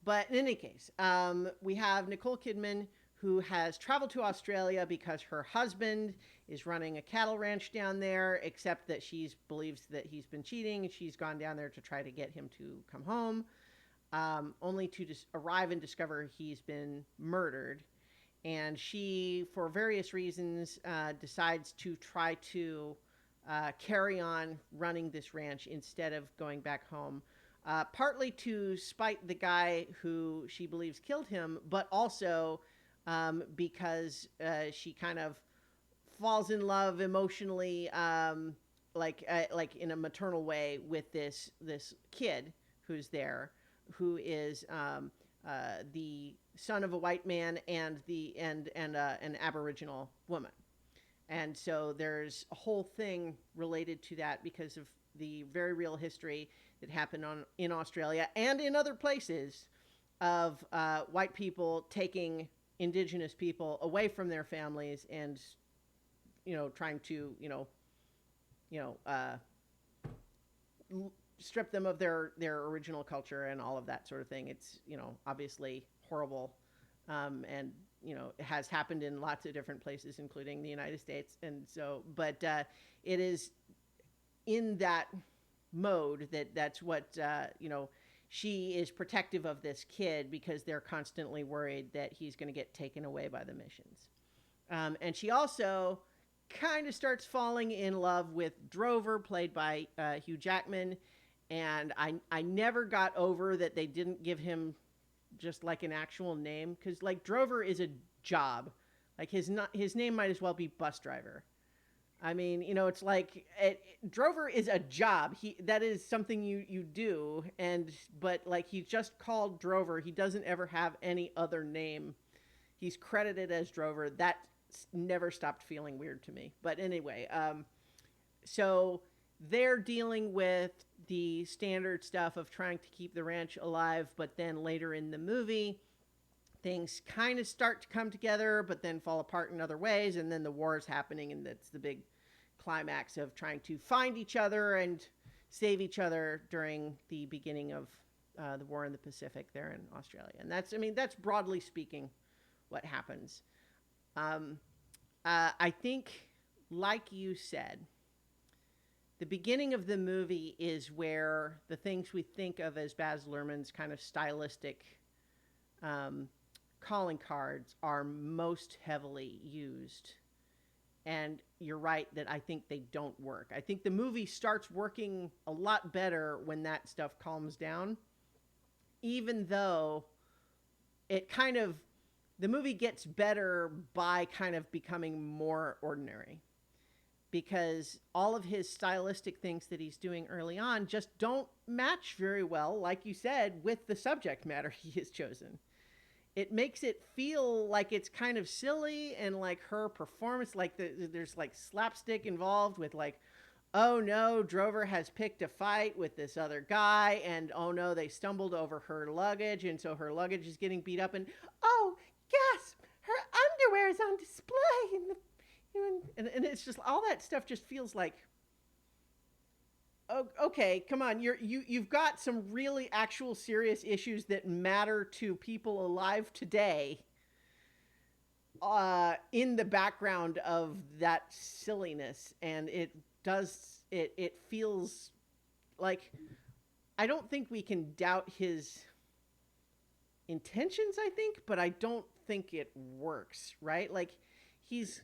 Speaker 2: But in any case, we have Nicole Kidman who has traveled to Australia because her husband is running a cattle ranch down there, except that she believes that he's been cheating. She's gone down there to try to get him to come home, only to arrive and discover he's been murdered. And she, for various reasons, decides to try to carry on running this ranch instead of going back home. Partly to spite the guy who she believes killed him, but also because she kind of falls in love emotionally, like in a maternal way with this kid who's there, who is the son of a white man and an Aboriginal woman. And so there's a whole thing related to that because of the very real history that happened in Australia and in other places of white people taking indigenous people away from their families and trying to you know uh, strip them of their original culture and all of that sort of thing. It's obviously horrible, and it has happened in lots of different places, including the United States. And so, but it is in that mode that's what she is protective of this kid because they're constantly worried that he's going to get taken away by the missions. And she also kind of starts falling in love with Drover, played by Hugh Jackman. And I never got over that they didn't give him just like an actual name, because like Drover is a job, like his name might as well be bus driver. I mean, it's like Drover is a job. That is something you do, and but like he's just called Drover. He doesn't ever have any other name. He's credited as Drover. That never stopped feeling weird to me. But anyway, so they're dealing with the standard stuff of trying to keep the ranch alive, but then later in the movie, things kind of start to come together, but then fall apart in other ways, and then the war is happening, and that's the big climax of trying to find each other and save each other during the beginning of the war in the Pacific there in Australia. And that's broadly speaking what happens. Um, I think, like you said, the beginning of the movie is where the things we think of as Baz Luhrmann's kind of stylistic um, calling cards are most heavily used. And you're right that I think they don't work. I think the movie starts working a lot better when that stuff calms down, even though it kind of, the movie gets better by kind of becoming more ordinary, because all of his stylistic things that he's doing early on just don't match very well, like you said, with the subject matter he has chosen. It makes it feel like it's kind of silly, and like her performance, like there's like slapstick involved with like, oh no, Drover has picked a fight with this other guy, and oh no, they stumbled over her luggage, and so her luggage is getting beat up, and oh yes, her underwear is on display in the and it's just all that stuff just feels like, oh, okay, come on, you've got some really actual serious issues that matter to people alive today, in the background of that silliness, and it feels like, I don't think we can doubt his intentions, I think, but I don't think it works, right? Like he's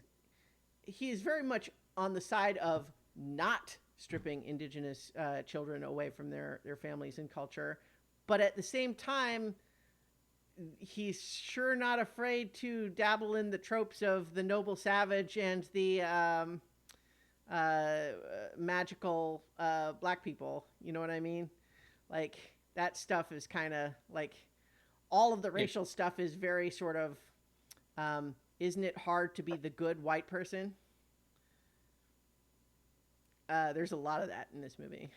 Speaker 2: he's very much on the side of not stripping indigenous children away from their families and culture, but at the same time, he's sure not afraid to dabble in the tropes of the noble savage and the uh, magical black people. You know what I mean? Like that stuff is kind of like, all of the
Speaker 1: Yeah.
Speaker 2: racial stuff is very sort of, isn't it hard to be the good white person? There's a lot of that in this movie.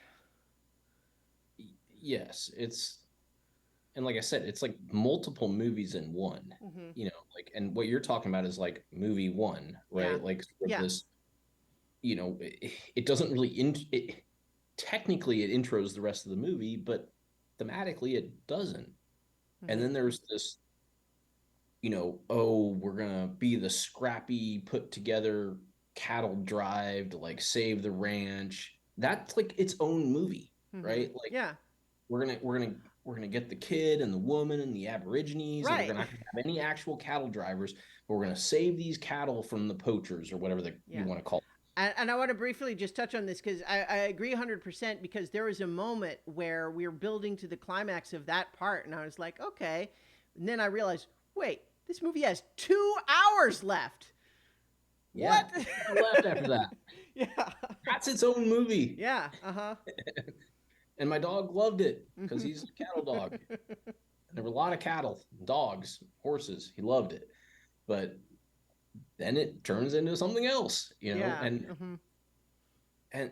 Speaker 1: Yes, and like I said, it's like multiple movies in one.
Speaker 2: Mm-hmm.
Speaker 1: Like, and what you're talking about is like movie one,
Speaker 2: Yeah.
Speaker 1: right? Like sort of
Speaker 2: Yeah.
Speaker 1: this, it doesn't really technically it intros the rest of the movie, but thematically it doesn't. And
Speaker 2: Mm-hmm.
Speaker 1: then there's this, oh, we're gonna be the scrappy, put together cattle drive to like save the ranch. That's like its own movie,
Speaker 2: Mm-hmm.
Speaker 1: right? Like
Speaker 2: Yeah.
Speaker 1: we're gonna get the kid and the woman and the Aborigines, and we're
Speaker 2: Right.
Speaker 1: gonna not gonna have any actual cattle drivers, but we're gonna save these cattle from the poachers or whatever you
Speaker 2: Yeah.
Speaker 1: want to call
Speaker 2: And I want to briefly just touch on this because I agree 100%, because there was a moment where we were building to the climax of that part, and I was like, okay. And then I realized, wait, this movie has 2 hours left.
Speaker 1: it. Yeah,
Speaker 2: What?
Speaker 1: left after that.
Speaker 2: Yeah.
Speaker 1: That's its own movie,
Speaker 2: Yeah. Uh huh.
Speaker 1: and my dog loved it because he's a cattle dog. There were a lot of cattle, dogs, horses. He loved it, but then it turns into something else,
Speaker 2: Yeah.
Speaker 1: and
Speaker 2: Mm-hmm.
Speaker 1: and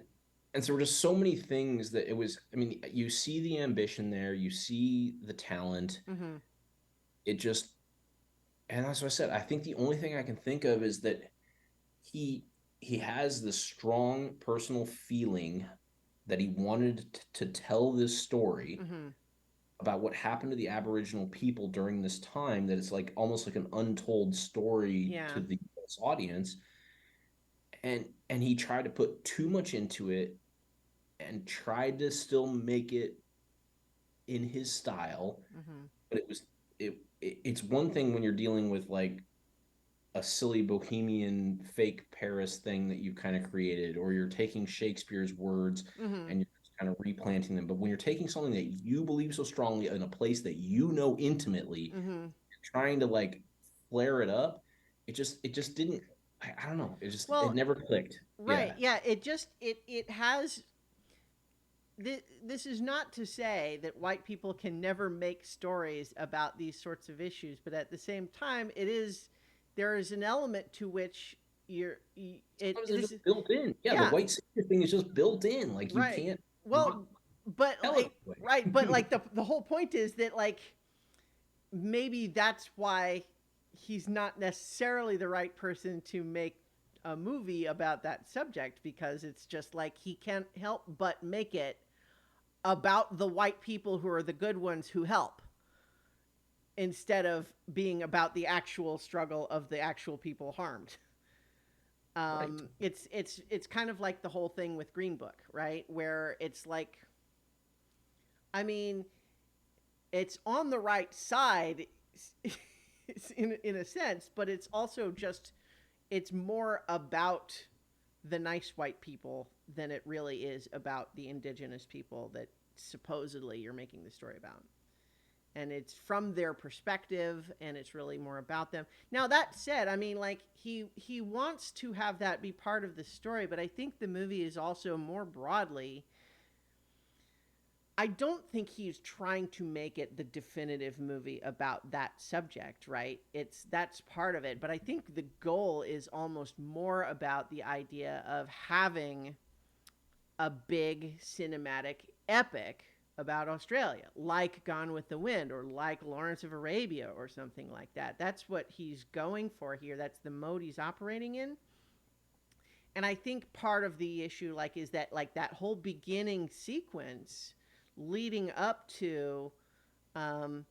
Speaker 1: and so just so many things that it was. I mean, you see the ambition there, you see the talent.
Speaker 2: Mm-hmm.
Speaker 1: It just and that's what I said. I think the only thing I can think of is that he he has this strong personal feeling that he wanted to tell this story
Speaker 2: Mm-hmm.
Speaker 1: about what happened to the Aboriginal people during this time, that it's like almost like an untold story
Speaker 2: Yeah.
Speaker 1: to the US audience. And he tried to put too much into it and tried to still make it in his style.
Speaker 2: Mm-hmm.
Speaker 1: But it's one thing when you're dealing with like a silly bohemian fake Paris thing that you kind of created, or you're taking Shakespeare's words
Speaker 2: Mm-hmm.
Speaker 1: and you're just kind of replanting them. But when you're taking something that you believe so strongly in a place that you know intimately,
Speaker 2: Mm-hmm.
Speaker 1: trying to like flare it up, it just didn't. I don't know. It
Speaker 2: Well,
Speaker 1: never clicked.
Speaker 2: right.
Speaker 1: Yeah,
Speaker 2: Yeah. It has. This is not to say that white people can never make stories about these sorts of issues, but at the same time, there is an element to which
Speaker 1: sometimes it's
Speaker 2: this is,
Speaker 1: just built in. Yeah, the
Speaker 2: yeah,
Speaker 1: white savior thing is just built in. Like you
Speaker 2: right.
Speaker 1: can't not
Speaker 2: Well, but
Speaker 1: tell it
Speaker 2: like,
Speaker 1: that
Speaker 2: right, but
Speaker 1: way.
Speaker 2: like the whole point is that like maybe that's why he's not necessarily the right person to make a movie about that subject, because it's just like he can't help but make it about the white people who are the good ones who help, instead of being about the actual struggle of the actual people harmed.
Speaker 1: Right.
Speaker 2: It's kind of like the whole thing with Green Book, right? Where it's like, I mean, it's on the right side in a sense, but it's also just, it's more about the nice white people than it really is about the indigenous people that supposedly you're making the story about. And it's from their perspective, and it's really more about them. Now that said, I mean, like he wants to have that be part of the story, but I think the movie is also more broadly, I don't think he's trying to make it the definitive movie about that subject, right? It's That's part of it, but I think the goal is almost more about the idea of having a big cinematic epic about Australia, like Gone with the Wind or like Lawrence of Arabia or something like that. That's what he's going for here. That's the mode he's operating in. And I think part of the issue like is that like that whole beginning sequence leading up to um,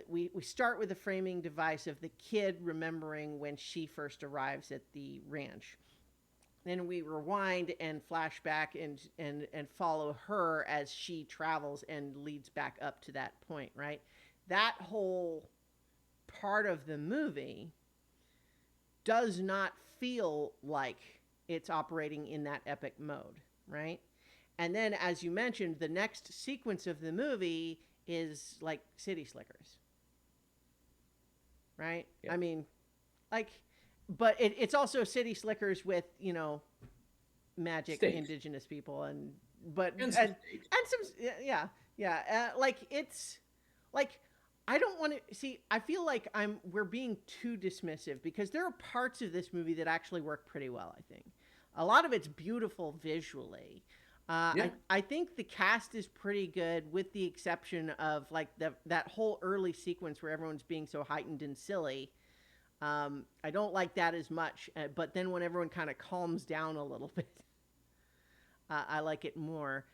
Speaker 2: we start with the framing device of the kid remembering when she first arrives at the ranch. Then we rewind and flashback and follow her as she travels and leads back up to that point, right? That whole part of the movie does not feel like it's operating in that epic mode, right? And then, as you mentioned, the next sequence of the movie is like City Slickers, right?
Speaker 1: Yeah.
Speaker 2: I mean, like, but it's also City Slickers with, magic
Speaker 1: Stakes
Speaker 2: indigenous people, and but
Speaker 1: and some stakes.
Speaker 2: and some, yeah, like it's like, I don't want to see, I feel like we're being too dismissive, because there are parts of this movie that actually work pretty well. I think a lot of it's beautiful visually.
Speaker 1: Yeah.
Speaker 2: I think the cast is pretty good, with the exception of like that whole early sequence where everyone's being so heightened and silly. I don't like that as much, but then when everyone kind of calms down a little bit, I like it more.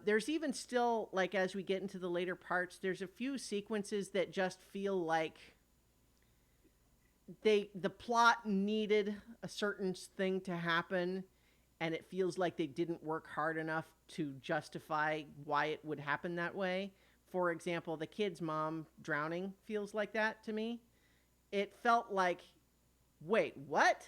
Speaker 2: There's even still, like, as we get into the later parts, there's a few sequences that just feel like the plot needed a certain thing to happen, and it feels like they didn't work hard enough to justify why it would happen that way. For example, the kid's mom drowning feels like that to me. It felt like, wait, what?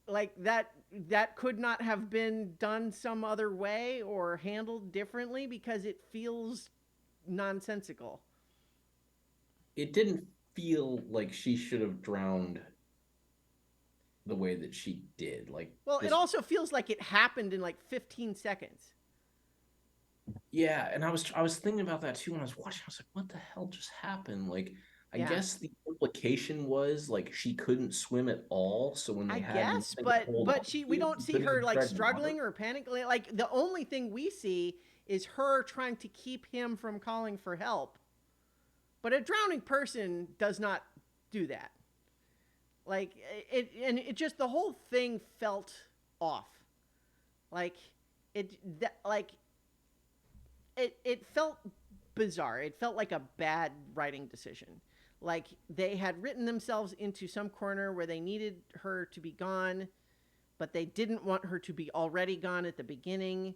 Speaker 2: Like that could not have been done some other way or handled differently, because it feels nonsensical.
Speaker 1: It didn't feel like she should have drowned the way that she did. Like
Speaker 2: Well, it
Speaker 1: this.
Speaker 2: also feels like it happened in like 15 seconds.
Speaker 1: Yeah, and I was thinking about that too when I was watching. I was like, what the hell just happened? Like, I
Speaker 2: Yeah.
Speaker 1: guess the implication was like she couldn't swim at all. So when they
Speaker 2: I
Speaker 1: had
Speaker 2: guess,
Speaker 1: nothing to hold
Speaker 2: but
Speaker 1: on
Speaker 2: she we
Speaker 1: to,
Speaker 2: don't
Speaker 1: she
Speaker 2: see
Speaker 1: couldn't
Speaker 2: her
Speaker 1: even
Speaker 2: like
Speaker 1: tread water.
Speaker 2: struggling or panicking. Like the only thing we see is her trying to keep him from calling for help. But a drowning person does not do that. Like it, and it just the whole thing felt off. Like like it felt bizarre. It felt like a bad writing decision. Like they had written themselves into some corner where they needed her to be gone, but they didn't want her to be already gone at the beginning.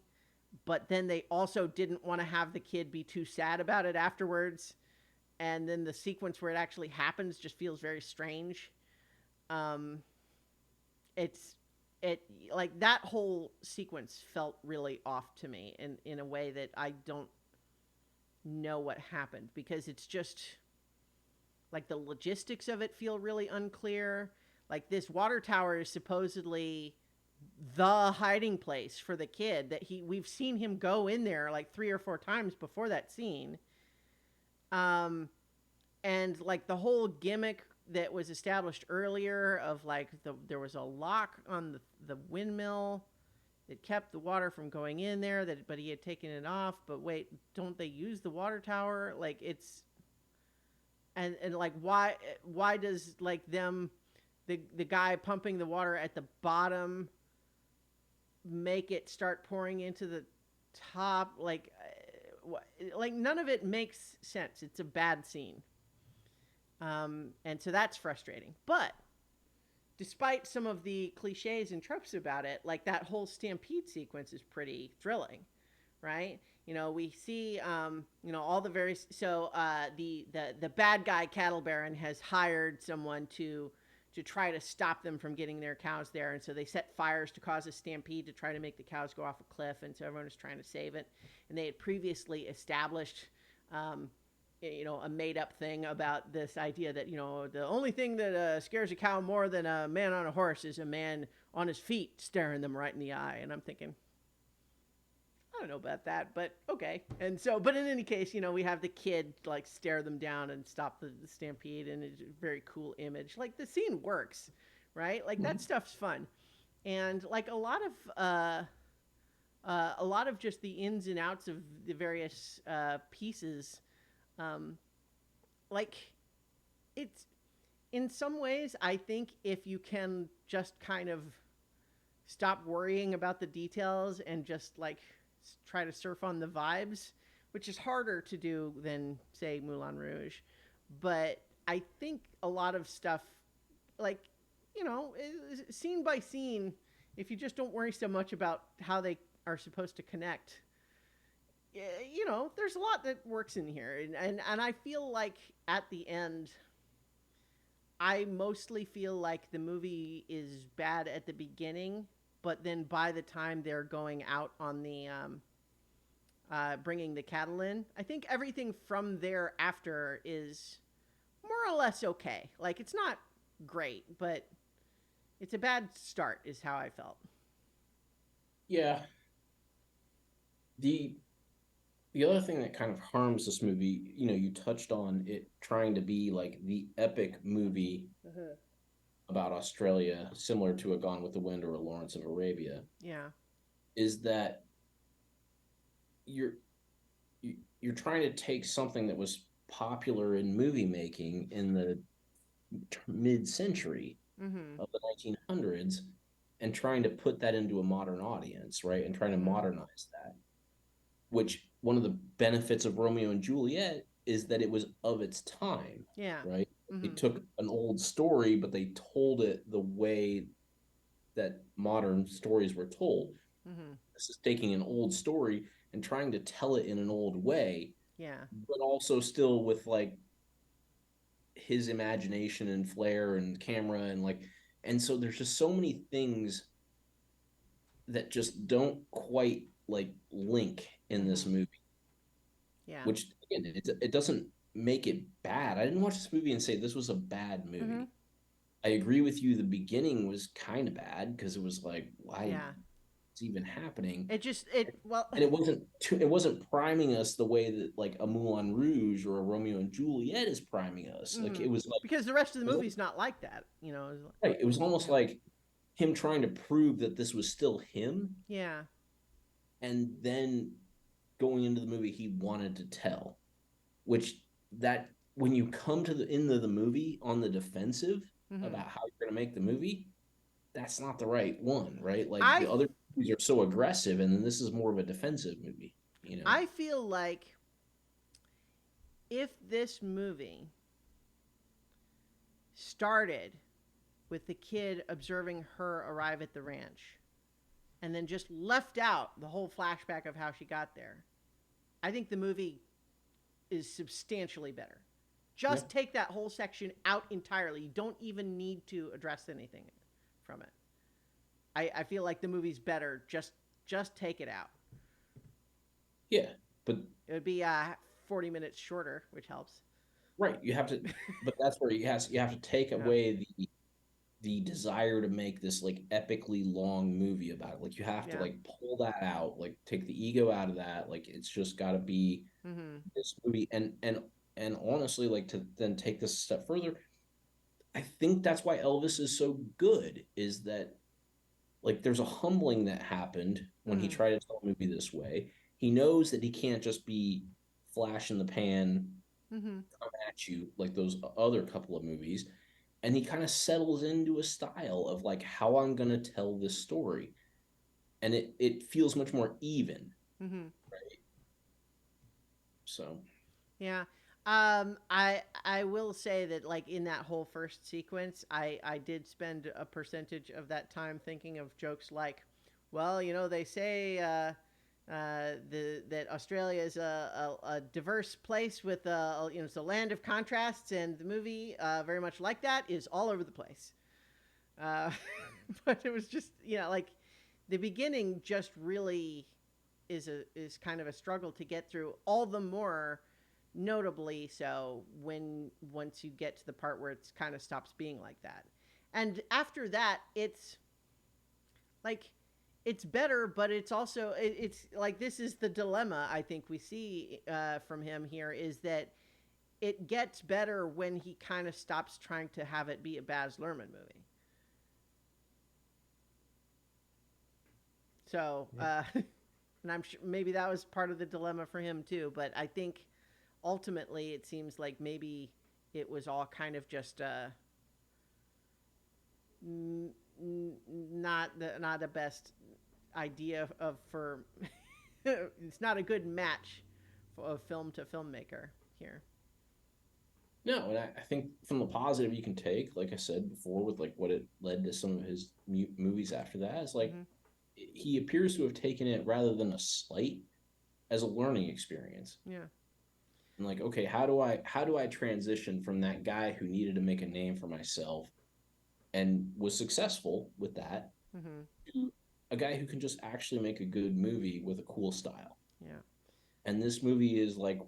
Speaker 2: But then they also didn't want to have the kid be too sad about it afterwards. And then the sequence where it actually happens just feels very strange. Um, it's it like that whole sequence felt really off to me in a way that I don't know what happened, because it's just like the logistics of it feel really unclear. Like this water tower is supposedly the hiding place for the kid that we've seen him go in there like 3 or 4 times before that scene. Um and like the whole gimmick that was established earlier of like there was a lock on the windmill that kept the water from going in there, that but he had taken it off, but wait, don't they use the water tower? Like it's and like why does like them the guy pumping the water at the bottom make it start pouring into the top? Like none of it makes sense. It's a bad scene. And so that's frustrating. But despite some of the cliches and tropes about it, like that whole stampede sequence is pretty thrilling, right? You know, we see, all the various. So the bad guy cattle baron has hired someone to try to stop them from getting their cows there, and so they set fires to cause a stampede to try to make the cows go off a cliff, and so everyone is trying to save it. And they had previously established a made up thing about this idea that, the only thing that scares a cow more than a man on a horse is a man on his feet staring them right in the eye. And I'm thinking, I don't know about that, but okay. And so, but in any case, we have the kid like stare them down and stop the stampede, and it's a very cool image. Like the scene works, right? Like that stuff's fun. And like a lot of just the ins and outs of the various pieces, um, like it's in some ways, I think if you can just kind of stop worrying about the details and just like try to surf on the vibes, which is harder to do than say Moulin Rouge, but I think a lot of stuff, like, scene by scene, if you just don't worry so much about how they are supposed to connect, there's a lot that works in here. And I feel like at the end, I mostly feel like the movie is bad at the beginning, but then by the time they're going out on the bringing the cattle in, I think everything from there after is more or less okay. Like it's not great, but it's a bad start, is how I felt.
Speaker 1: Yeah. The the other thing that kind of harms this movie, you touched on it trying to be like the epic movie
Speaker 2: Uh-huh.
Speaker 1: about Australia, similar to a Gone with the Wind or a Lawrence of Arabia,
Speaker 2: Yeah.
Speaker 1: is that you're you're trying to take something that was popular in movie making in the mid-century
Speaker 2: Mm-hmm.
Speaker 1: of the 1900s and trying to put that into a modern audience, right? And trying to
Speaker 2: Mm-hmm.
Speaker 1: modernize that, which one of the benefits of Romeo and Juliet is that it was of its time,
Speaker 2: Yeah.
Speaker 1: right? They
Speaker 2: Mm-hmm.
Speaker 1: took an old story, but they told it the way that modern stories were told.
Speaker 2: Mm-hmm.
Speaker 1: This is taking an old story and trying to tell it in an old way,
Speaker 2: Yeah.
Speaker 1: but also still with like his imagination and flair and camera and like, and so there's just so many things that just don't quite like link in this
Speaker 2: Mm-hmm.
Speaker 1: movie,
Speaker 2: Yeah.
Speaker 1: which again, it doesn't make it bad. I didn't watch this movie and say this was a bad
Speaker 2: Mm-hmm.
Speaker 1: movie. I agree with you. The beginning was kind of bad because it was like, why
Speaker 2: Yeah.
Speaker 1: it's even happening?
Speaker 2: It just it well.
Speaker 1: And it wasn't priming us the way that like a Moulin Rouge or a Romeo and Juliet is priming us. Like
Speaker 2: Mm-hmm.
Speaker 1: it was like
Speaker 2: Because the rest of the
Speaker 1: it was,
Speaker 2: movie's not like that.
Speaker 1: right. It was almost
Speaker 2: Yeah.
Speaker 1: like him trying to prove that this was still him,
Speaker 2: Yeah.
Speaker 1: and then going into the movie he wanted to tell, which that when you come to the end of the movie on the defensive
Speaker 2: Hmm.
Speaker 1: about how you're going to make the movie, that's not the right one, right? Like
Speaker 2: I
Speaker 1: the other movies are so aggressive, and then this is more of a defensive movie, you know?
Speaker 2: I feel like if this movie started with the kid observing her arrive at the ranch and then just left out the whole flashback of how she got there, I think the movie is substantially better.
Speaker 1: Yeah.
Speaker 2: Just take that whole section out entirely. You don't even need to address anything from it. I feel like the movie's better. Just take it out.
Speaker 1: Yeah. But
Speaker 2: It would be 40 minutes shorter, which helps.
Speaker 1: right, you have to, but that's where you have to take
Speaker 2: Yeah.
Speaker 1: away the desire to make this like epically long movie about it. Like you have to
Speaker 2: Yeah.
Speaker 1: like pull that out, like take the ego out of that. Like it's just got to be
Speaker 2: Mhm.
Speaker 1: this movie. And honestly, like to then take this a step further, I think that's why Elvis is so good. Is that like there's a humbling that happened when he
Speaker 2: Mhm.
Speaker 1: tried to tell a movie this way. He knows that he can't just be flash in the pan,
Speaker 2: Mhm.
Speaker 1: come at you like those other couple of movies. And he kind of settles into a style of like how I'm gonna tell this story. And it feels much more even.
Speaker 2: Mhm.
Speaker 1: So
Speaker 2: Yeah. I will say that like in that whole first sequence, I did spend a percentage of that time thinking of jokes like, well, they say that Australia is a diverse place with it's a land of contrasts, and the movie very much like that is all over the place. Uh, but it was just like the beginning just really is kind of a struggle to get through. All the more notably so when once you get to the part where it's kind of stops being like that. And after that, like it's better, but it's also it's like this is the dilemma I think we see from him here is that it gets better when he kind of stops trying to have it be a Baz Luhrmann movie. So,
Speaker 3: Yeah.
Speaker 2: and I'm sure maybe that was part of the dilemma for him too. But I think ultimately it seems like maybe it was all kind of just n- not the best idea of for it's not a good match for a film to filmmaker here.
Speaker 1: no, and I think from the positive you can take, like I said before, with like what it led to some of his movies after that, is like
Speaker 2: Hmm.
Speaker 1: he appears to have taken it rather than a slight as a learning experience.
Speaker 2: Yeah.
Speaker 1: And like, okay, how do I transition from that guy who needed to make a name for myself and was successful with that
Speaker 2: Hmm.
Speaker 1: to a guy who can just actually make a good movie with a cool style.
Speaker 2: Yeah.
Speaker 1: And this movie is like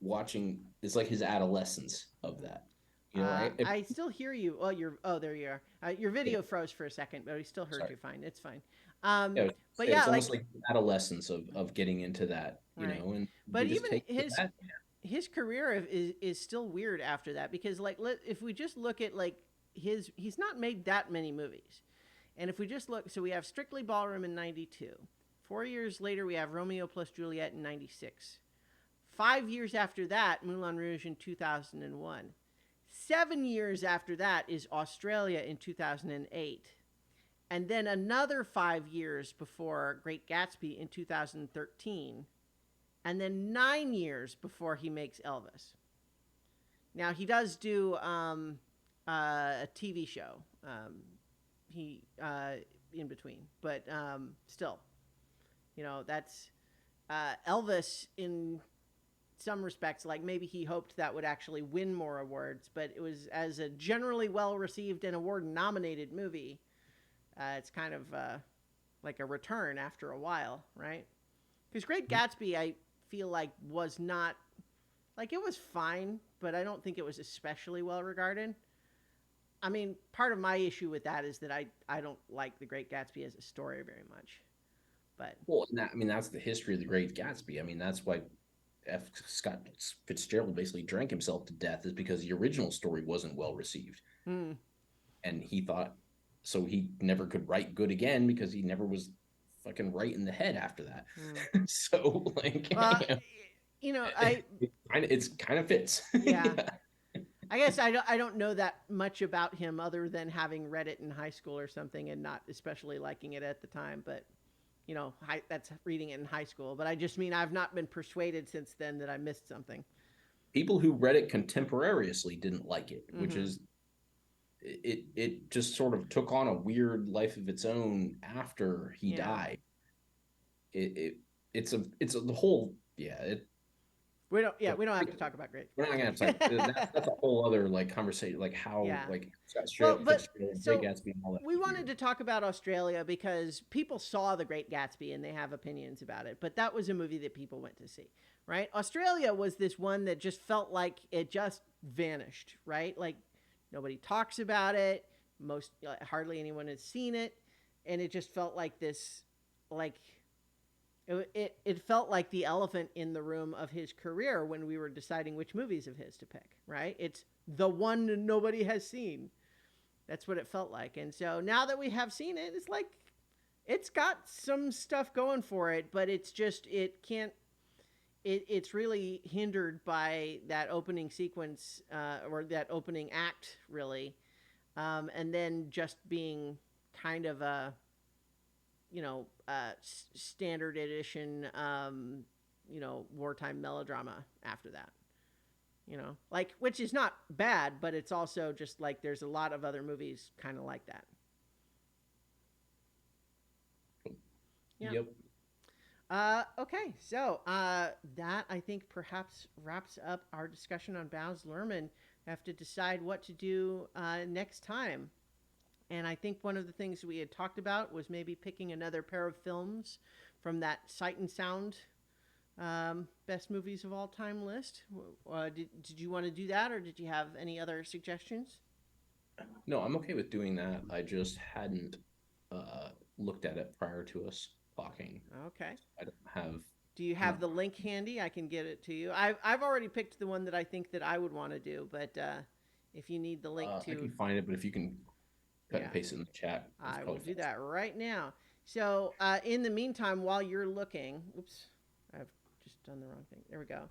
Speaker 1: watching, it's like his adolescence of
Speaker 2: Hmm.
Speaker 1: that. You know, I
Speaker 2: I still hear you. Oh, there you are. Your
Speaker 1: yeah,
Speaker 2: video froze for a second, but we still heard
Speaker 1: sorry.
Speaker 2: you fine. It's fine.
Speaker 1: Yeah,
Speaker 2: But
Speaker 1: it's
Speaker 2: yeah,
Speaker 1: almost
Speaker 2: like
Speaker 1: like adolescence of getting into that,
Speaker 2: right.
Speaker 1: and
Speaker 2: But
Speaker 1: he just
Speaker 2: even
Speaker 1: takes that.
Speaker 2: his career is still weird after that because if we just look at like he's not made that many movies. And if we just look, so we have Strictly Ballroom in 92. 4 years later, we have Romeo plus Juliet in 96. 5 years after that, Moulin Rouge in 2001. 7 years after that is Australia in 2008. And then another 5 years before Great Gatsby in 2013. And then 9 years before he makes Elvis. Now, he does do a TV show. He in between, but still, that's Elvis in some respects. Like maybe he hoped that would actually win more awards, but it was as a generally well received and award nominated movie. It's kind of like a return after a while, right? Because Great Gatsby, I feel like was not like it was fine, but I don't think it was especially well regarded. I mean, part of my issue with that is that I don't like The Great Gatsby as a story very much. But
Speaker 1: Well, and that, I mean, that's the history of the Great Gatsby. I mean, that's why F. Scott Fitzgerald basically drank himself to death, is because the original story wasn't well received,
Speaker 2: mm,
Speaker 1: and he thought so he never could write good again because he never was fucking right in the head after that.
Speaker 2: mm.
Speaker 1: So like,
Speaker 2: Well,
Speaker 1: you know,
Speaker 2: I
Speaker 1: it's kind of fits.
Speaker 2: yeah.
Speaker 1: Yeah.
Speaker 2: I guess I don't know that much about him other than having read it in high school or something and not especially liking it at the time. But that's reading it in high school. But I just mean I've not been persuaded since then that I missed something.
Speaker 1: People who read it contemporaneously didn't like it, which
Speaker 2: Mm-hmm.
Speaker 1: is it just sort of took on a weird life of its own after he
Speaker 2: Yeah.
Speaker 1: died. It it's the whole yeah it
Speaker 2: We don't. Yeah,
Speaker 1: but
Speaker 2: we don't have to talk about great
Speaker 1: we're not gonna have
Speaker 2: Gatsby.
Speaker 1: time. That's a whole other like conversation, like how
Speaker 2: Yeah.
Speaker 1: like Scott
Speaker 2: Well, but
Speaker 1: Fitzgerald, Great
Speaker 2: so
Speaker 1: Gatsby, and all that
Speaker 2: we
Speaker 1: was
Speaker 2: wanted
Speaker 1: weird.
Speaker 2: to talk about Australia because people saw The Great Gatsby and they have opinions about it, but that was a movie that people went to see, right? Australia was this one that just felt like it just vanished, right? Like nobody talks about it, most hardly anyone has seen it, and it just felt like this like it felt like the elephant in the room of his career when we were deciding which movies of his to pick, right? It's the one nobody has seen. That's what it felt like. And so now that we have seen it, it's like it's got some stuff going for it, but it's just it can't it's really hindered by that opening sequence or that opening act really, and then just being kind of a standard edition wartime melodrama after that. Like which is not bad, but it's also just like there's a lot of other movies kind of like that. Yeah.
Speaker 1: Yep.
Speaker 2: Okay, so that I think perhaps wraps up our discussion on Baz Luhrmann. We have to decide what to do next time. And I think one of the things we had talked about was maybe picking another pair of films from that Sight and Sound best movies of all time list. Did you want to do that, or did you have any other suggestions?
Speaker 1: No, I'm okay with doing that. I just hadn't uh looked at it prior to us talking.
Speaker 2: Okay.
Speaker 1: I don't have
Speaker 2: Do you
Speaker 1: I'm not
Speaker 2: have the link handy? I can get it to you. I've already picked the one that I think that I would want to do, but if you need the link
Speaker 1: I
Speaker 2: to,
Speaker 1: can find it, but if you can cut and
Speaker 2: yeah,
Speaker 1: paste it in the chat, that's
Speaker 2: I will
Speaker 1: probably
Speaker 2: do
Speaker 1: fast.
Speaker 2: that right now. So in the meantime, while you're looking, oops, I've just done the wrong thing. There we go.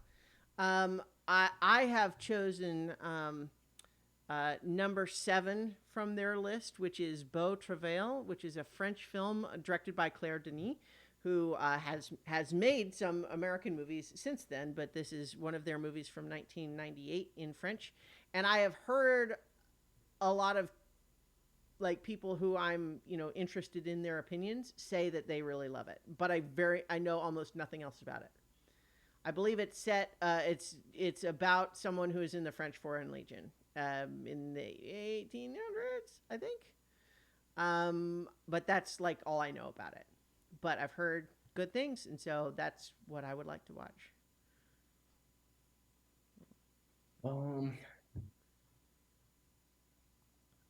Speaker 2: I have chosen number 7 from their list, which is Beau Travail, which is a French film directed by Claire Denis, who has made some American movies since then, but this is one of their movies from 1998 in French. And I have heard a lot of like people who I'm interested in their opinions say that they really love it, but I know almost nothing else about it. I believe it's set. It's about someone who is in the French Foreign Legion in the 1800s, I think. But that's like all I know about it. But I've heard good things, and so that's what I would like to watch.
Speaker 1: Um,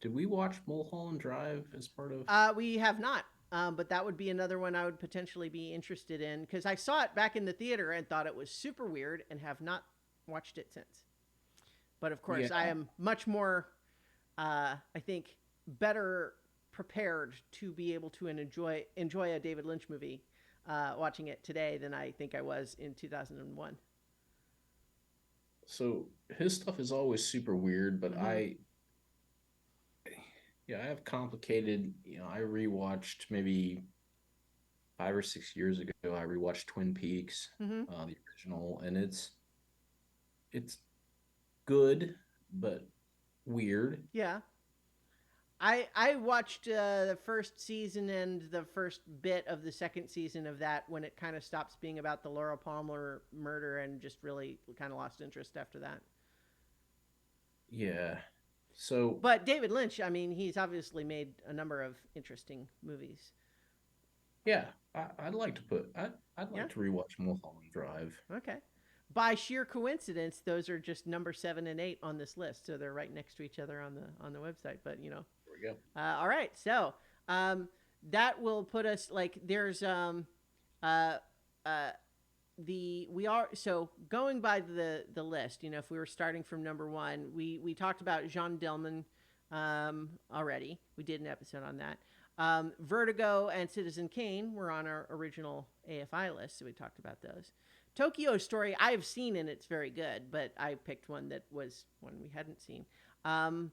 Speaker 1: did we watch Mulholland Drive as part of?
Speaker 2: We have not, but that would be another one I would potentially be interested in because I saw it back in the theater and thought it was super weird and have not watched it since. But of course, I
Speaker 1: Yeah.
Speaker 2: am much more, I think, better prepared to be able to enjoy a David Lynch movie watching it today than I think I was in 2001.
Speaker 1: So his stuff is always super weird, but
Speaker 2: Mm-hmm.
Speaker 1: yeah, I have complicated. I rewatched maybe 5 or 6 years ago. I rewatched Twin Peaks,
Speaker 2: Mm-hmm.
Speaker 1: the original, and it's good, but weird.
Speaker 2: Yeah. I watched the first season and the first bit of the second season of that when it kind of stops being about the Laura Palmer murder and just really kind of lost interest after that.
Speaker 1: Yeah. So
Speaker 2: But David Lynch, I mean, he's obviously made a number of interesting movies.
Speaker 1: yeah, I'd like to I'd
Speaker 2: Yeah.
Speaker 1: like to rewatch Mulholland Drive.
Speaker 2: Okay. By sheer coincidence, those are just number 7 and 8 on this list, so they're right next to each other on the website. But
Speaker 1: There we go.
Speaker 2: all right. So um, that will put us like there's uh, uh, the we are so going by the list. If we were starting from number 1, we talked about Jean Dillman already. We did an episode on that. Vertigo and Citizen Kane were on our original AFI list, so we talked about those. Tokyo Story I've seen and it's very good, but I picked one that was one we hadn't seen. Um,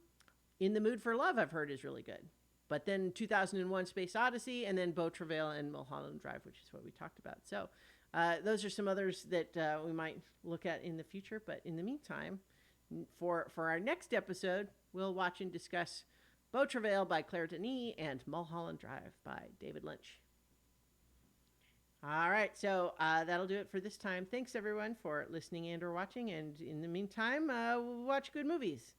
Speaker 2: In the Mood for Love I've heard is really good. But then 2001 Space Odyssey, and then Beau Travail and Mulholland Drive, which is what we talked about. So those are some others that we might look at in the future. But in the meantime, for our next episode, we'll watch and discuss Beau Travail by Claire Denis and Mulholland Drive by David Lynch. All right, so that'll do it for this time. Thanks everyone for listening and or watching. And in the meantime, watch good movies.